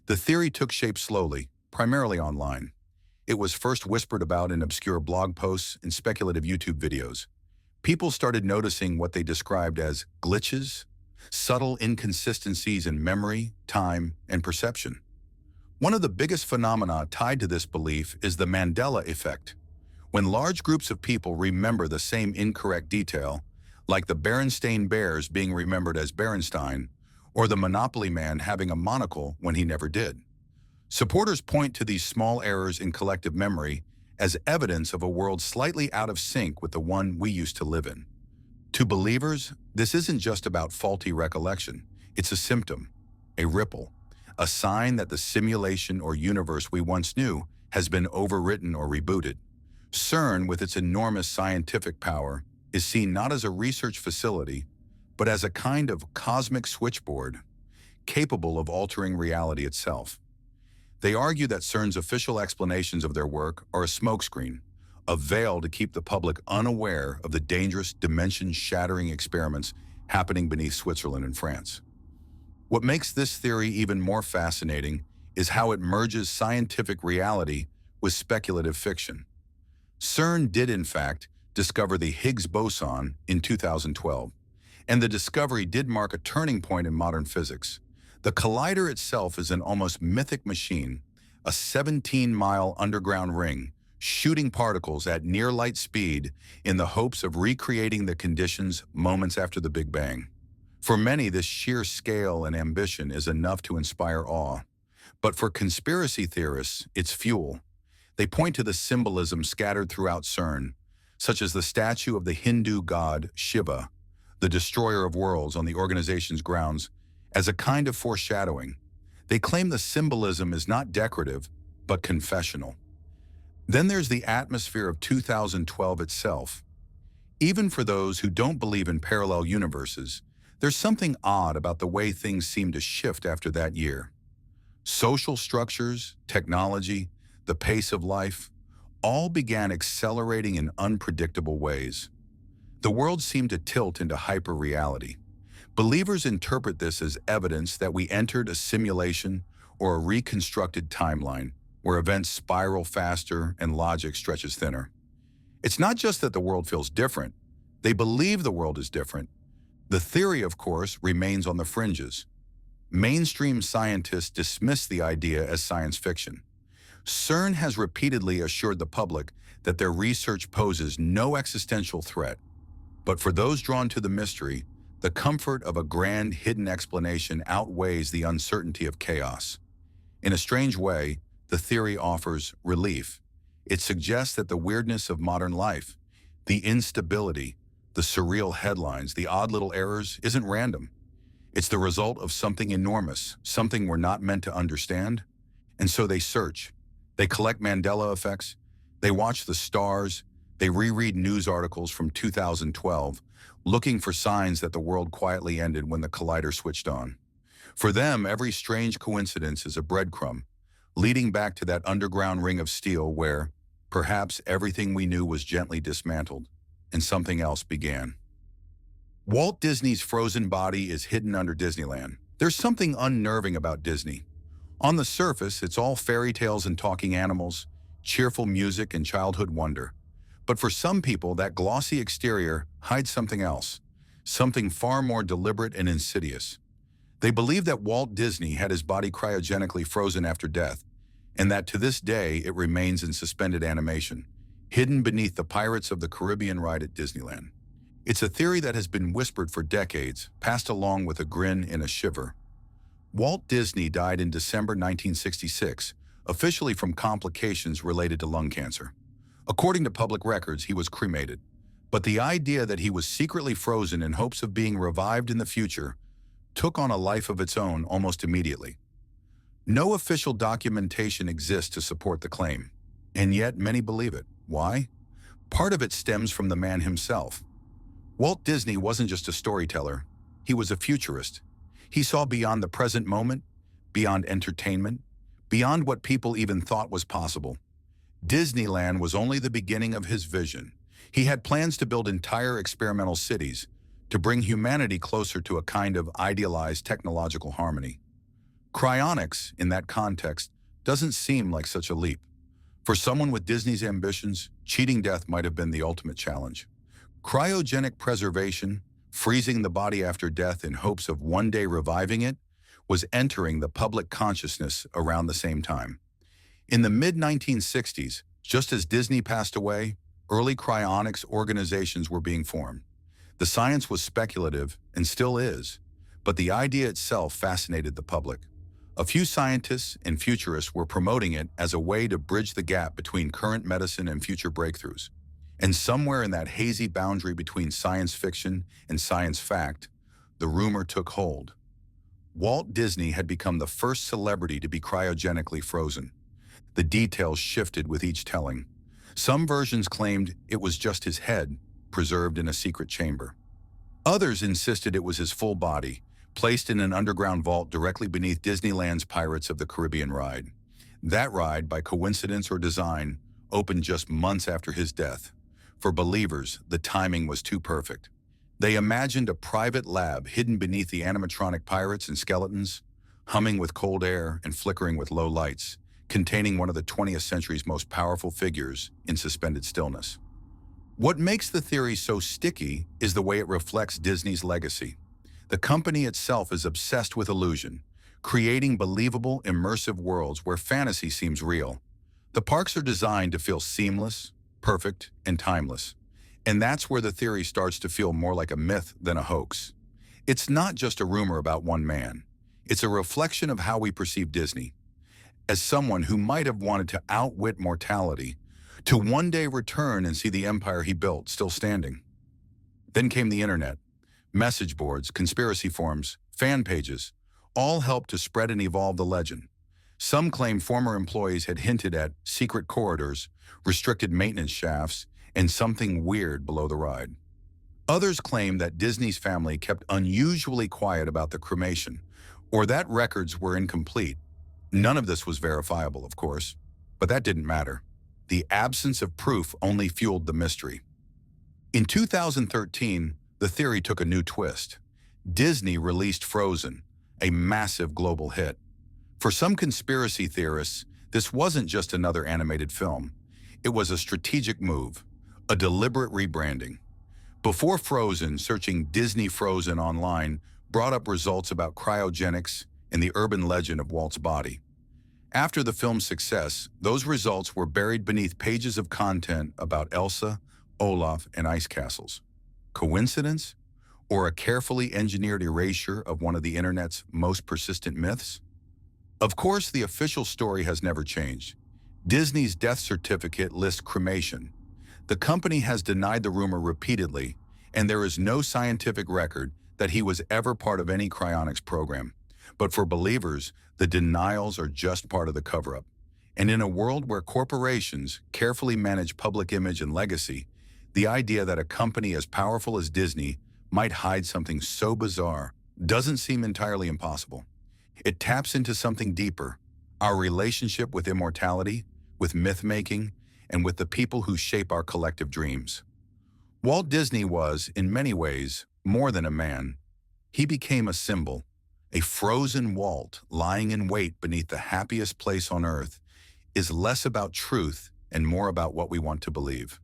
The theory took shape slowly, primarily online. It was first whispered about in obscure blog posts and speculative YouTube videos. People started noticing what they described as glitches, subtle inconsistencies in memory, time, and perception. One of the biggest phenomena tied to this belief is the Mandela effect. When large groups of people remember the same incorrect detail, like the Berenstain Bears being remembered as Berenstein, or the Monopoly Man having a monocle when he never did. Supporters point to these small errors in collective memory as evidence of a world slightly out of sync with the one we used to live in. To believers, this isn't just about faulty recollection. It's a symptom, a ripple, a sign that the simulation or universe we once knew has been overwritten or rebooted. CERN, with its enormous scientific power, is seen not as a research facility, but as a kind of cosmic switchboard, capable of altering reality itself. They argue that CERN's official explanations of their work are a smokescreen, a veil to keep the public unaware of the dangerous, dimension-shattering experiments happening beneath Switzerland and France. What makes this theory even more fascinating is how it merges scientific reality with speculative fiction. CERN did, in fact, discover the Higgs boson in 2012, and the discovery did mark a turning point in modern physics. The collider itself is an almost mythic machine, a 17-mile underground ring, shooting particles at near-light speed in the hopes of recreating the conditions moments after the Big Bang. For many, this sheer scale and ambition is enough to inspire awe. But for conspiracy theorists, it's fuel. They point to the symbolism scattered throughout CERN, such as the statue of the Hindu god Shiva, the destroyer of worlds on the organization's grounds, as a kind of foreshadowing. They claim the symbolism is not decorative, but confessional. Then there's the atmosphere of 2012 itself. Even for those who don't believe in parallel universes, there's something odd about the way things seem to shift after that year. Social structures, technology, the pace of life, all began accelerating in unpredictable ways. The world seemed to tilt into hyper-reality. Believers interpret this as evidence that we entered a simulation or a reconstructed timeline where events spiral faster and logic stretches thinner. It's not just that the world feels different. They believe the world is different. The theory, of course, remains on the fringes. Mainstream scientists dismiss the idea as science fiction. CERN has repeatedly assured the public that their research poses no existential threat. But for those drawn to the mystery, the comfort of a grand hidden explanation outweighs the uncertainty of chaos. In a strange way, the theory offers relief. It suggests that the weirdness of modern life, the instability, the surreal headlines, the odd little errors, isn't random. It's the result of something enormous, something we're not meant to understand. And so they search. They collect Mandela effects. They watch the stars. They reread news articles from 2012, looking for signs that the world quietly ended when the collider switched on. For them, every strange coincidence is a breadcrumb, leading back to that underground ring of steel where, perhaps, everything we knew was gently dismantled, and something else began. Walt Disney's frozen body is hidden under Disneyland. There's something unnerving about Disney. On the surface, it's all fairy tales and talking animals, cheerful music and childhood wonder. But for some people, that glossy exterior hides something else, something far more deliberate and insidious. They believe that Walt Disney had his body cryogenically frozen after death, and that to this day it remains in suspended animation, hidden beneath the Pirates of the Caribbean ride at Disneyland. It's a theory that has been whispered for decades, passed along with a grin and a shiver. Walt Disney died in December 1966, officially from complications related to lung cancer. According to public records, he was cremated. But the idea that he was secretly frozen in hopes of being revived in the future took on a life of its own almost immediately. No official documentation exists to support the claim, and yet many believe it. Why? Part of it stems from the man himself. Walt Disney wasn't just a storyteller, he was a futurist. He saw beyond the present moment, beyond entertainment, beyond what people even thought was possible. Disneyland was only the beginning of his vision. He had plans to build entire experimental cities, to bring humanity closer to a kind of idealized technological harmony. Cryonics, in that context, doesn't seem like such a leap. For someone with Disney's ambitions, cheating death might have been the ultimate challenge. Cryogenic preservation, freezing the body after death in hopes of one day reviving it, was entering the public consciousness around the same time. In the mid-1960s, just as Disney passed away, early cryonics organizations were being formed. The science was speculative, and still is, but the idea itself fascinated the public. A few scientists and futurists were promoting it as a way to bridge the gap between current medicine and future breakthroughs. And somewhere in that hazy boundary between science fiction and science fact, the rumor took hold. Walt Disney had become the first celebrity to be cryogenically frozen. The details shifted with each telling. Some versions claimed it was just his head, preserved in a secret chamber. Others insisted it was his full body, placed in an underground vault directly beneath Disneyland's Pirates of the Caribbean ride. That ride, by coincidence or design, opened just months after his death. For believers, the timing was too perfect. They imagined a private lab hidden beneath the animatronic pirates and skeletons, humming with cold air and flickering with low lights, containing one of the 20th century's most powerful figures in suspended stillness. What makes the theory so sticky is the way it reflects Disney's legacy. The company itself is obsessed with illusion, creating believable, immersive worlds where fantasy seems real. The parks are designed to feel seamless, perfect, and timeless. And that's where the theory starts to feel more like a myth than a hoax. It's not just a rumor about one man. It's a reflection of how we perceive Disney. As someone who might have wanted to outwit mortality, to one day return and see the empire he built still standing. Then came the internet. Message boards, conspiracy forums, fan pages, all helped to spread and evolve the legend. Some claim former employees had hinted at secret corridors, restricted maintenance shafts, and something weird below the ride. Others claim that Disney's family kept unusually quiet about the cremation, or that records were incomplete. None of this was verifiable, of course, but that didn't matter. The absence of proof only fueled the mystery. In 2013, the theory took a new twist. Disney released Frozen, a massive global hit. For some conspiracy theorists, this wasn't just another animated film. It was a strategic move, a deliberate rebranding. Before Frozen, searching Disney Frozen online brought up results about cryogenics and the urban legend of Walt's body. After the film's success, those results were buried beneath pages of content about Elsa, Olaf, and ice castles. Coincidence? Or a carefully engineered erasure of one of the internet's most persistent myths? Of course, the official story has never changed. Disney's death certificate lists cremation. The company has denied the rumor repeatedly, and there is no scientific record that he was ever part of any cryonics program. But for believers, the denials are just part of the cover-up. And in a world where corporations carefully manage public image and legacy, the idea that a company as powerful as Disney might hide something so bizarre doesn't seem entirely impossible. It taps into something deeper, our relationship with immortality, with myth-making, and with the people who shape our collective dreams. Walt Disney was, in many ways, more than a man. He became a symbol. A frozen Walt lying in wait beneath the happiest place on earth is less about truth and more about what we want to believe.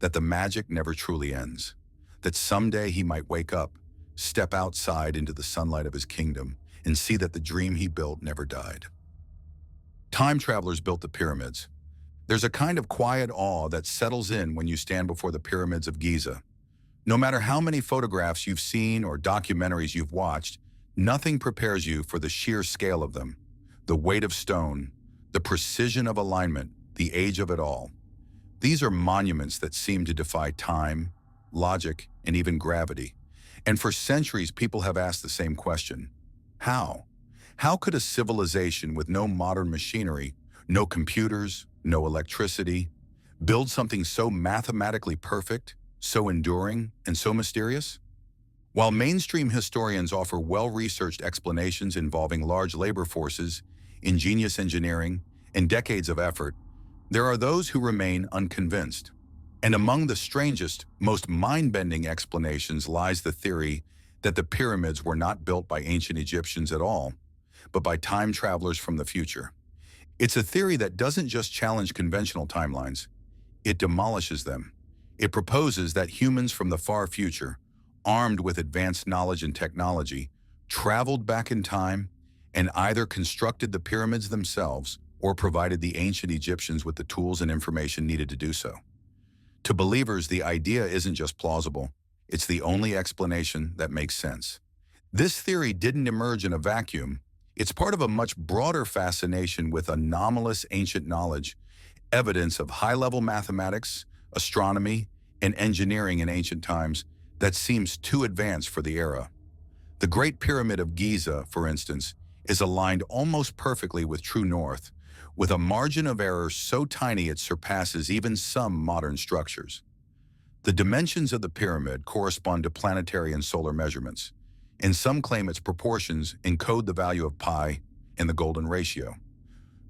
That the magic never truly ends. That someday he might wake up, step outside into the sunlight of his kingdom, and see that the dream he built never died. Time travelers built the pyramids. There's a kind of quiet awe that settles in when you stand before the pyramids of Giza. No matter how many photographs you've seen or documentaries you've watched, nothing prepares you for the sheer scale of them, the weight of stone, the precision of alignment, the age of it all. These are monuments that seem to defy time, logic, and even gravity. And for centuries, people have asked the same question. How? How could a civilization with no modern machinery, no computers, no electricity, build something so mathematically perfect, so enduring, and so mysterious? While mainstream historians offer well-researched explanations involving large labor forces, ingenious engineering, and decades of effort, there are those who remain unconvinced. And among the strangest, most mind-bending explanations lies the theory that the pyramids were not built by ancient Egyptians at all, but by time travelers from the future. It's a theory that doesn't just challenge conventional timelines, it demolishes them. It proposes that humans from the far future, armed with advanced knowledge and technology, traveled back in time and either constructed the pyramids themselves or provided the ancient Egyptians with the tools and information needed to do so. To believers, the idea isn't just plausible, it's the only explanation that makes sense. This theory didn't emerge in a vacuum. It's part of a much broader fascination with anomalous ancient knowledge, evidence of high-level mathematics, astronomy, and engineering in ancient times that seems too advanced for the era. The Great Pyramid of Giza, for instance, is aligned almost perfectly with true north, with a margin of error so tiny it surpasses even some modern structures. The dimensions of the pyramid correspond to planetary and solar measurements, and some claim its proportions encode the value of pi and the golden ratio.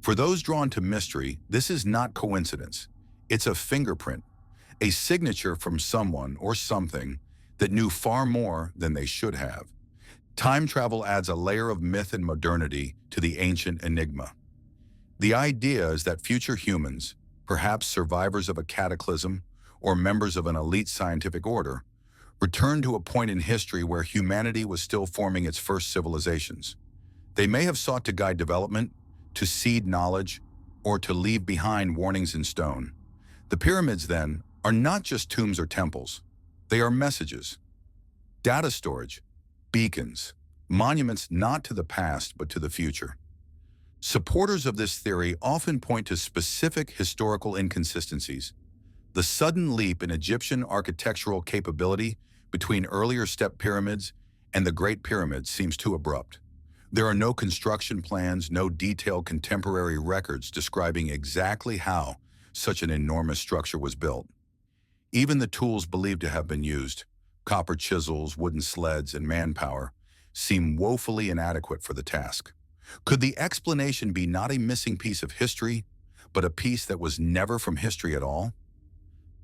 For those drawn to mystery, this is not coincidence. It's a fingerprint, a signature from someone or something that knew far more than they should have. Time travel adds a layer of myth and modernity to the ancient enigma. The idea is that future humans, perhaps survivors of a cataclysm or members of an elite scientific order, return to a point in history where humanity was still forming its first civilizations. They may have sought to guide development, to seed knowledge, or to leave behind warnings in stone. The pyramids, then, are not just tombs or temples. They are messages, data storage, beacons, monuments not to the past but to the future. Supporters of this theory often point to specific historical inconsistencies. The sudden leap in Egyptian architectural capability between earlier step pyramids and the Great Pyramid seems too abrupt. There are no construction plans, no detailed contemporary records describing exactly how such an enormous structure was built. Even the tools believed to have been used, copper chisels, wooden sleds, and manpower, seem woefully inadequate for the task. Could the explanation be not a missing piece of history, but a piece that was never from history at all?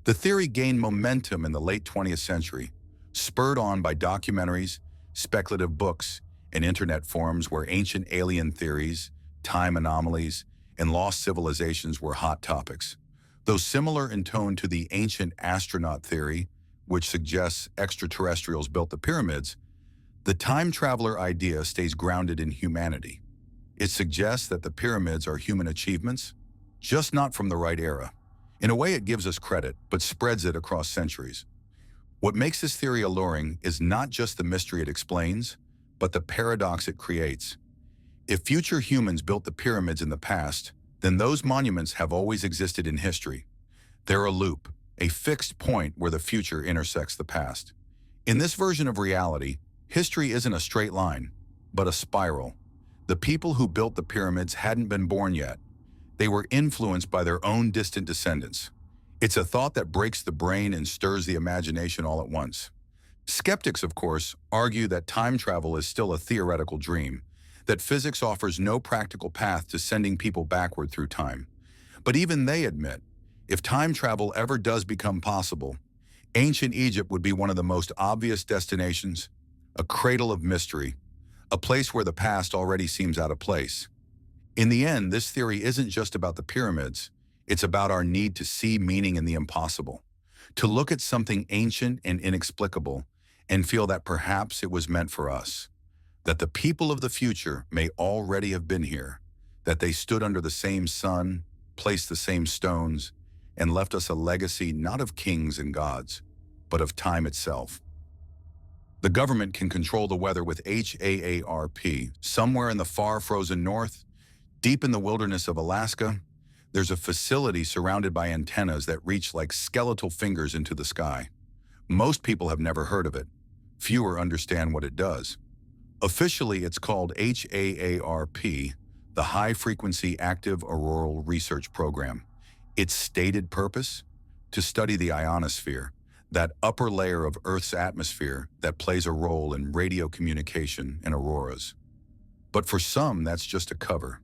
The theory gained momentum in the late 20th century, spurred on by documentaries, speculative books, and internet forums where ancient alien theories, time anomalies, and lost civilizations were hot topics. Though similar in tone to the ancient astronaut theory, which suggests extraterrestrials built the pyramids, the time traveler idea stays grounded in humanity. It suggests that the pyramids are human achievements, just not from the right era. In a way, it gives us credit, but spreads it across centuries. What makes this theory alluring is not just the mystery it explains, but the paradox it creates. If future humans built the pyramids in the past, then those monuments have always existed in history. They're a loop, a fixed point where the future intersects the past. In this version of reality, history isn't a straight line, but a spiral. The people who built the pyramids hadn't been born yet. They were influenced by their own distant descendants. It's a thought that breaks the brain and stirs the imagination all at once. Skeptics, of course, argue that time travel is still a theoretical dream, that physics offers no practical path to sending people backward through time. But even they admit, if time travel ever does become possible, ancient Egypt would be one of the most obvious destinations, a cradle of mystery, a place where the past already seems out of place. In the end, this theory isn't just about the pyramids, it's about our need to see meaning in the impossible, to look at something ancient and inexplicable and feel that perhaps it was meant for us, that the people of the future may already have been here, that they stood under the same sun, placed the same stones, and left us a legacy not of kings and gods, but of time itself. The government can control the weather with HAARP. Somewhere in the far frozen north, deep in the wilderness of Alaska, there's a facility surrounded by antennas that reach like skeletal fingers into the sky. Most people have never heard of it. Fewer understand what it does. Officially, it's called HAARP, the High Frequency Active Auroral Research Program. Its stated purpose? To study the ionosphere, that upper layer of Earth's atmosphere that plays a role in radio communication and auroras. But for some, that's just a cover,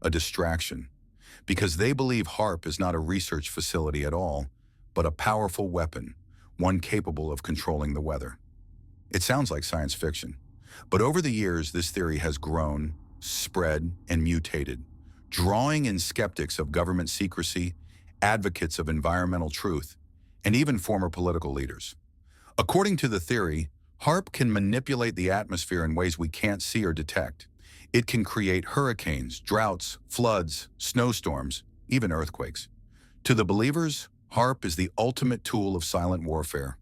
a distraction, because they believe HAARP is not a research facility at all, but a powerful weapon, one capable of controlling the weather. It sounds like science fiction, but over the years, this theory has grown, spread, and mutated, drawing in skeptics of government secrecy, advocates of environmental truth, and even former political leaders. According to the theory, HAARP can manipulate the atmosphere in ways we can't see or detect. It can create hurricanes, droughts, floods, snowstorms, even earthquakes. To the believers, HAARP is the ultimate tool of silent warfare,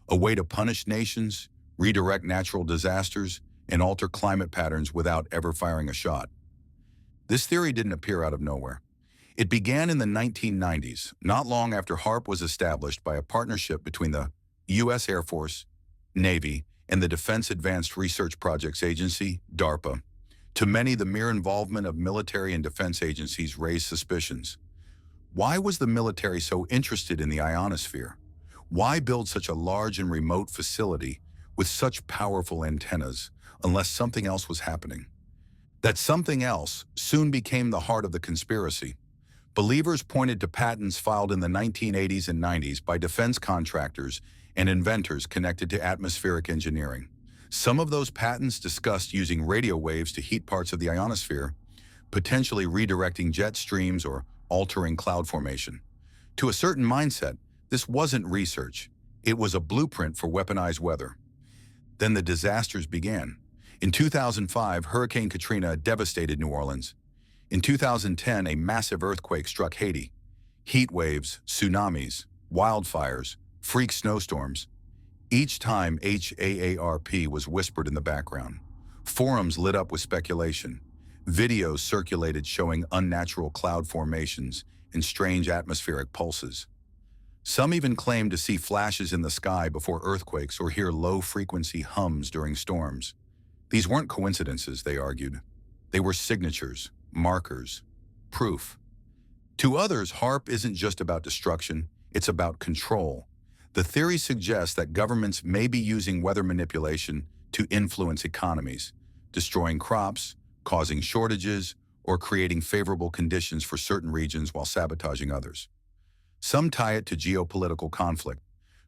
a way to punish nations, redirect natural disasters, and alter climate patterns without ever firing a shot. This theory didn't appear out of nowhere. It began in the 1990s, not long after HAARP was established by a partnership between the U.S. Air Force, Navy, and the Defense Advanced Research Projects Agency, DARPA. To many, the mere involvement of military and defense agencies raised suspicions. Why was the military so interested in the ionosphere? Why build such a large and remote facility with such powerful antennas unless something else was happening? That something else soon became the heart of the conspiracy. Believers pointed to patents filed in the 1980s and 90s by defense contractors and inventors connected to atmospheric engineering. Some of those patents discussed using radio waves to heat parts of the ionosphere, potentially redirecting jet streams or altering cloud formation. To a certain mindset, this wasn't research. It was a blueprint for weaponized weather. Then the disasters began. In 2005, Hurricane Katrina devastated New Orleans. In 2010, a massive earthquake struck Haiti. Heat waves, tsunamis, wildfires, freak snowstorms. Each time HAARP was whispered in the background. Forums lit up with speculation. Videos circulated showing unnatural cloud formations and strange atmospheric pulses. Some even claimed to see flashes in the sky before earthquakes or hear low-frequency hums during storms. These weren't coincidences, they argued. They were signatures, markers, proof. To others, HAARP isn't just about destruction, it's about control. The theory suggests that governments may be using weather manipulation to influence economies, destroying crops, causing shortages, or creating favorable conditions for certain regions while sabotaging others. Some tie it to geopolitical conflict,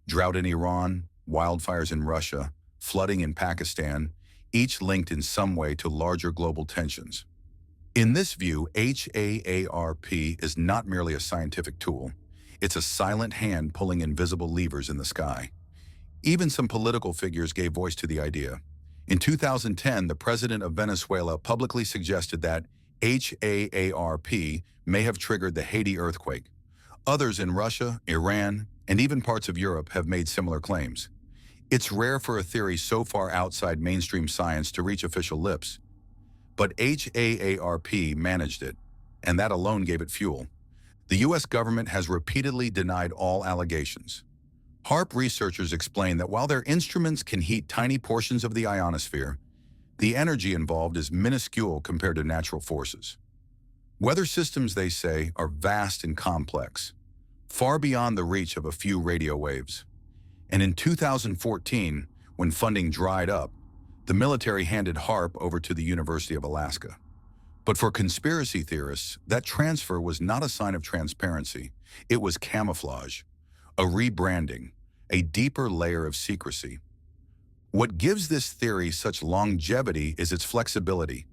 drought in Iran, wildfires in Russia, flooding in Pakistan, each linked in some way to larger global tensions. In this view, HAARP is not merely a scientific tool. It's a silent hand pulling invisible levers in the sky. Even some political figures gave voice to the idea. In 2010, the president of Venezuela publicly suggested that HAARP may have triggered the Haiti earthquake. Others in Russia, Iran, and even parts of Europe have made similar claims. It's rare for a theory so far outside mainstream science to reach official lips. But HAARP managed it, and that alone gave it fuel. The U.S. government has repeatedly denied all allegations. HAARP researchers explain that while their instruments can heat tiny portions of the ionosphere, the energy involved is minuscule compared to natural forces. Weather systems, they say, are vast and complex, far beyond the reach of a few radio waves. And in 2014, when funding dried up, the military handed HAARP over to the University of Alaska. But for conspiracy theorists, that transfer was not a sign of transparency. It was camouflage, a rebranding, a deeper layer of secrecy. What gives this theory such longevity is its flexibility.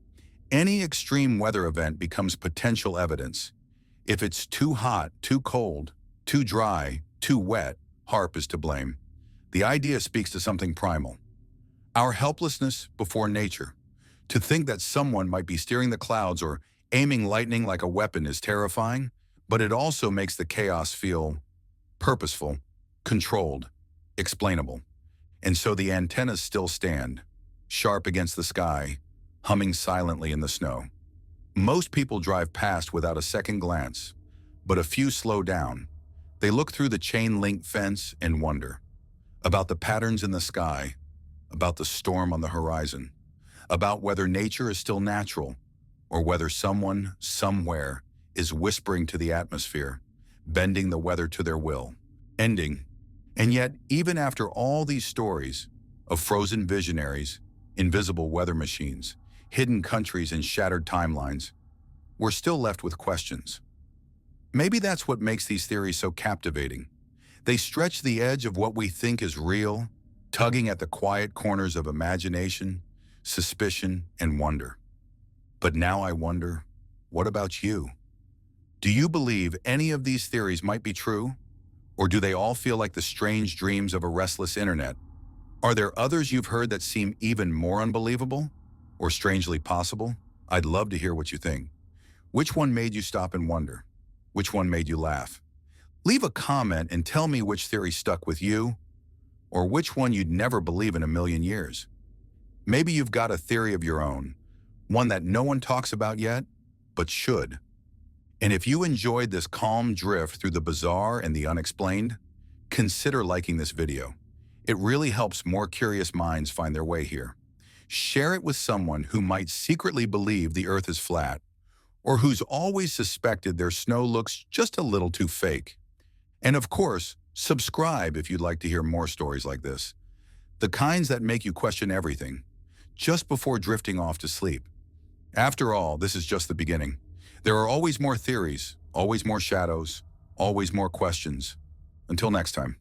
Any extreme weather event becomes potential evidence. If it's too hot, too cold, too dry, too wet, HAARP is to blame. The idea speaks to something primal. Our helplessness before nature. To think that someone might be steering the clouds or aiming lightning like a weapon is terrifying, but it also makes the chaos feel purposeful, controlled, explainable. And so the antennas still stand, sharp against the sky, humming silently in the snow. Most people drive past without a second glance, but a few slow down. They look through the chain-link fence and wonder about the patterns in the sky, about the storm on the horizon, about whether nature is still natural or whether someone, somewhere, is whispering to the atmosphere, bending the weather to their will, ending. And yet, even after all these stories of frozen visionaries, invisible weather machines, hidden countries and shattered timelines, we're still left with questions. Maybe that's what makes these theories so captivating. They stretch the edge of what we think is real, tugging at the quiet corners of imagination, suspicion, and wonder. But now I wonder, what about you? Do you believe any of these theories might be true? Or do they all feel like the strange dreams of a restless internet? Are there others you've heard that seem even more unbelievable or strangely possible? I'd love to hear what you think. Which one made you stop and wonder? Which one made you laugh? Leave a comment and tell me which theory stuck with you, or which one you'd never believe in a million years. Maybe you've got a theory of your own, one that no one talks about yet, but should. And if you enjoyed this calm drift through the bizarre and the unexplained, consider liking this video. It really helps more curious minds find their way here. Share it with someone who might secretly believe the Earth is flat, or who's always suspected their snow looks just a little too fake. And of course, subscribe if you'd like to hear more stories like this, the kinds that make you question everything, just before drifting off to sleep. After all, this is just the beginning. There are always more theories, always more shadows, always more questions. Until next time.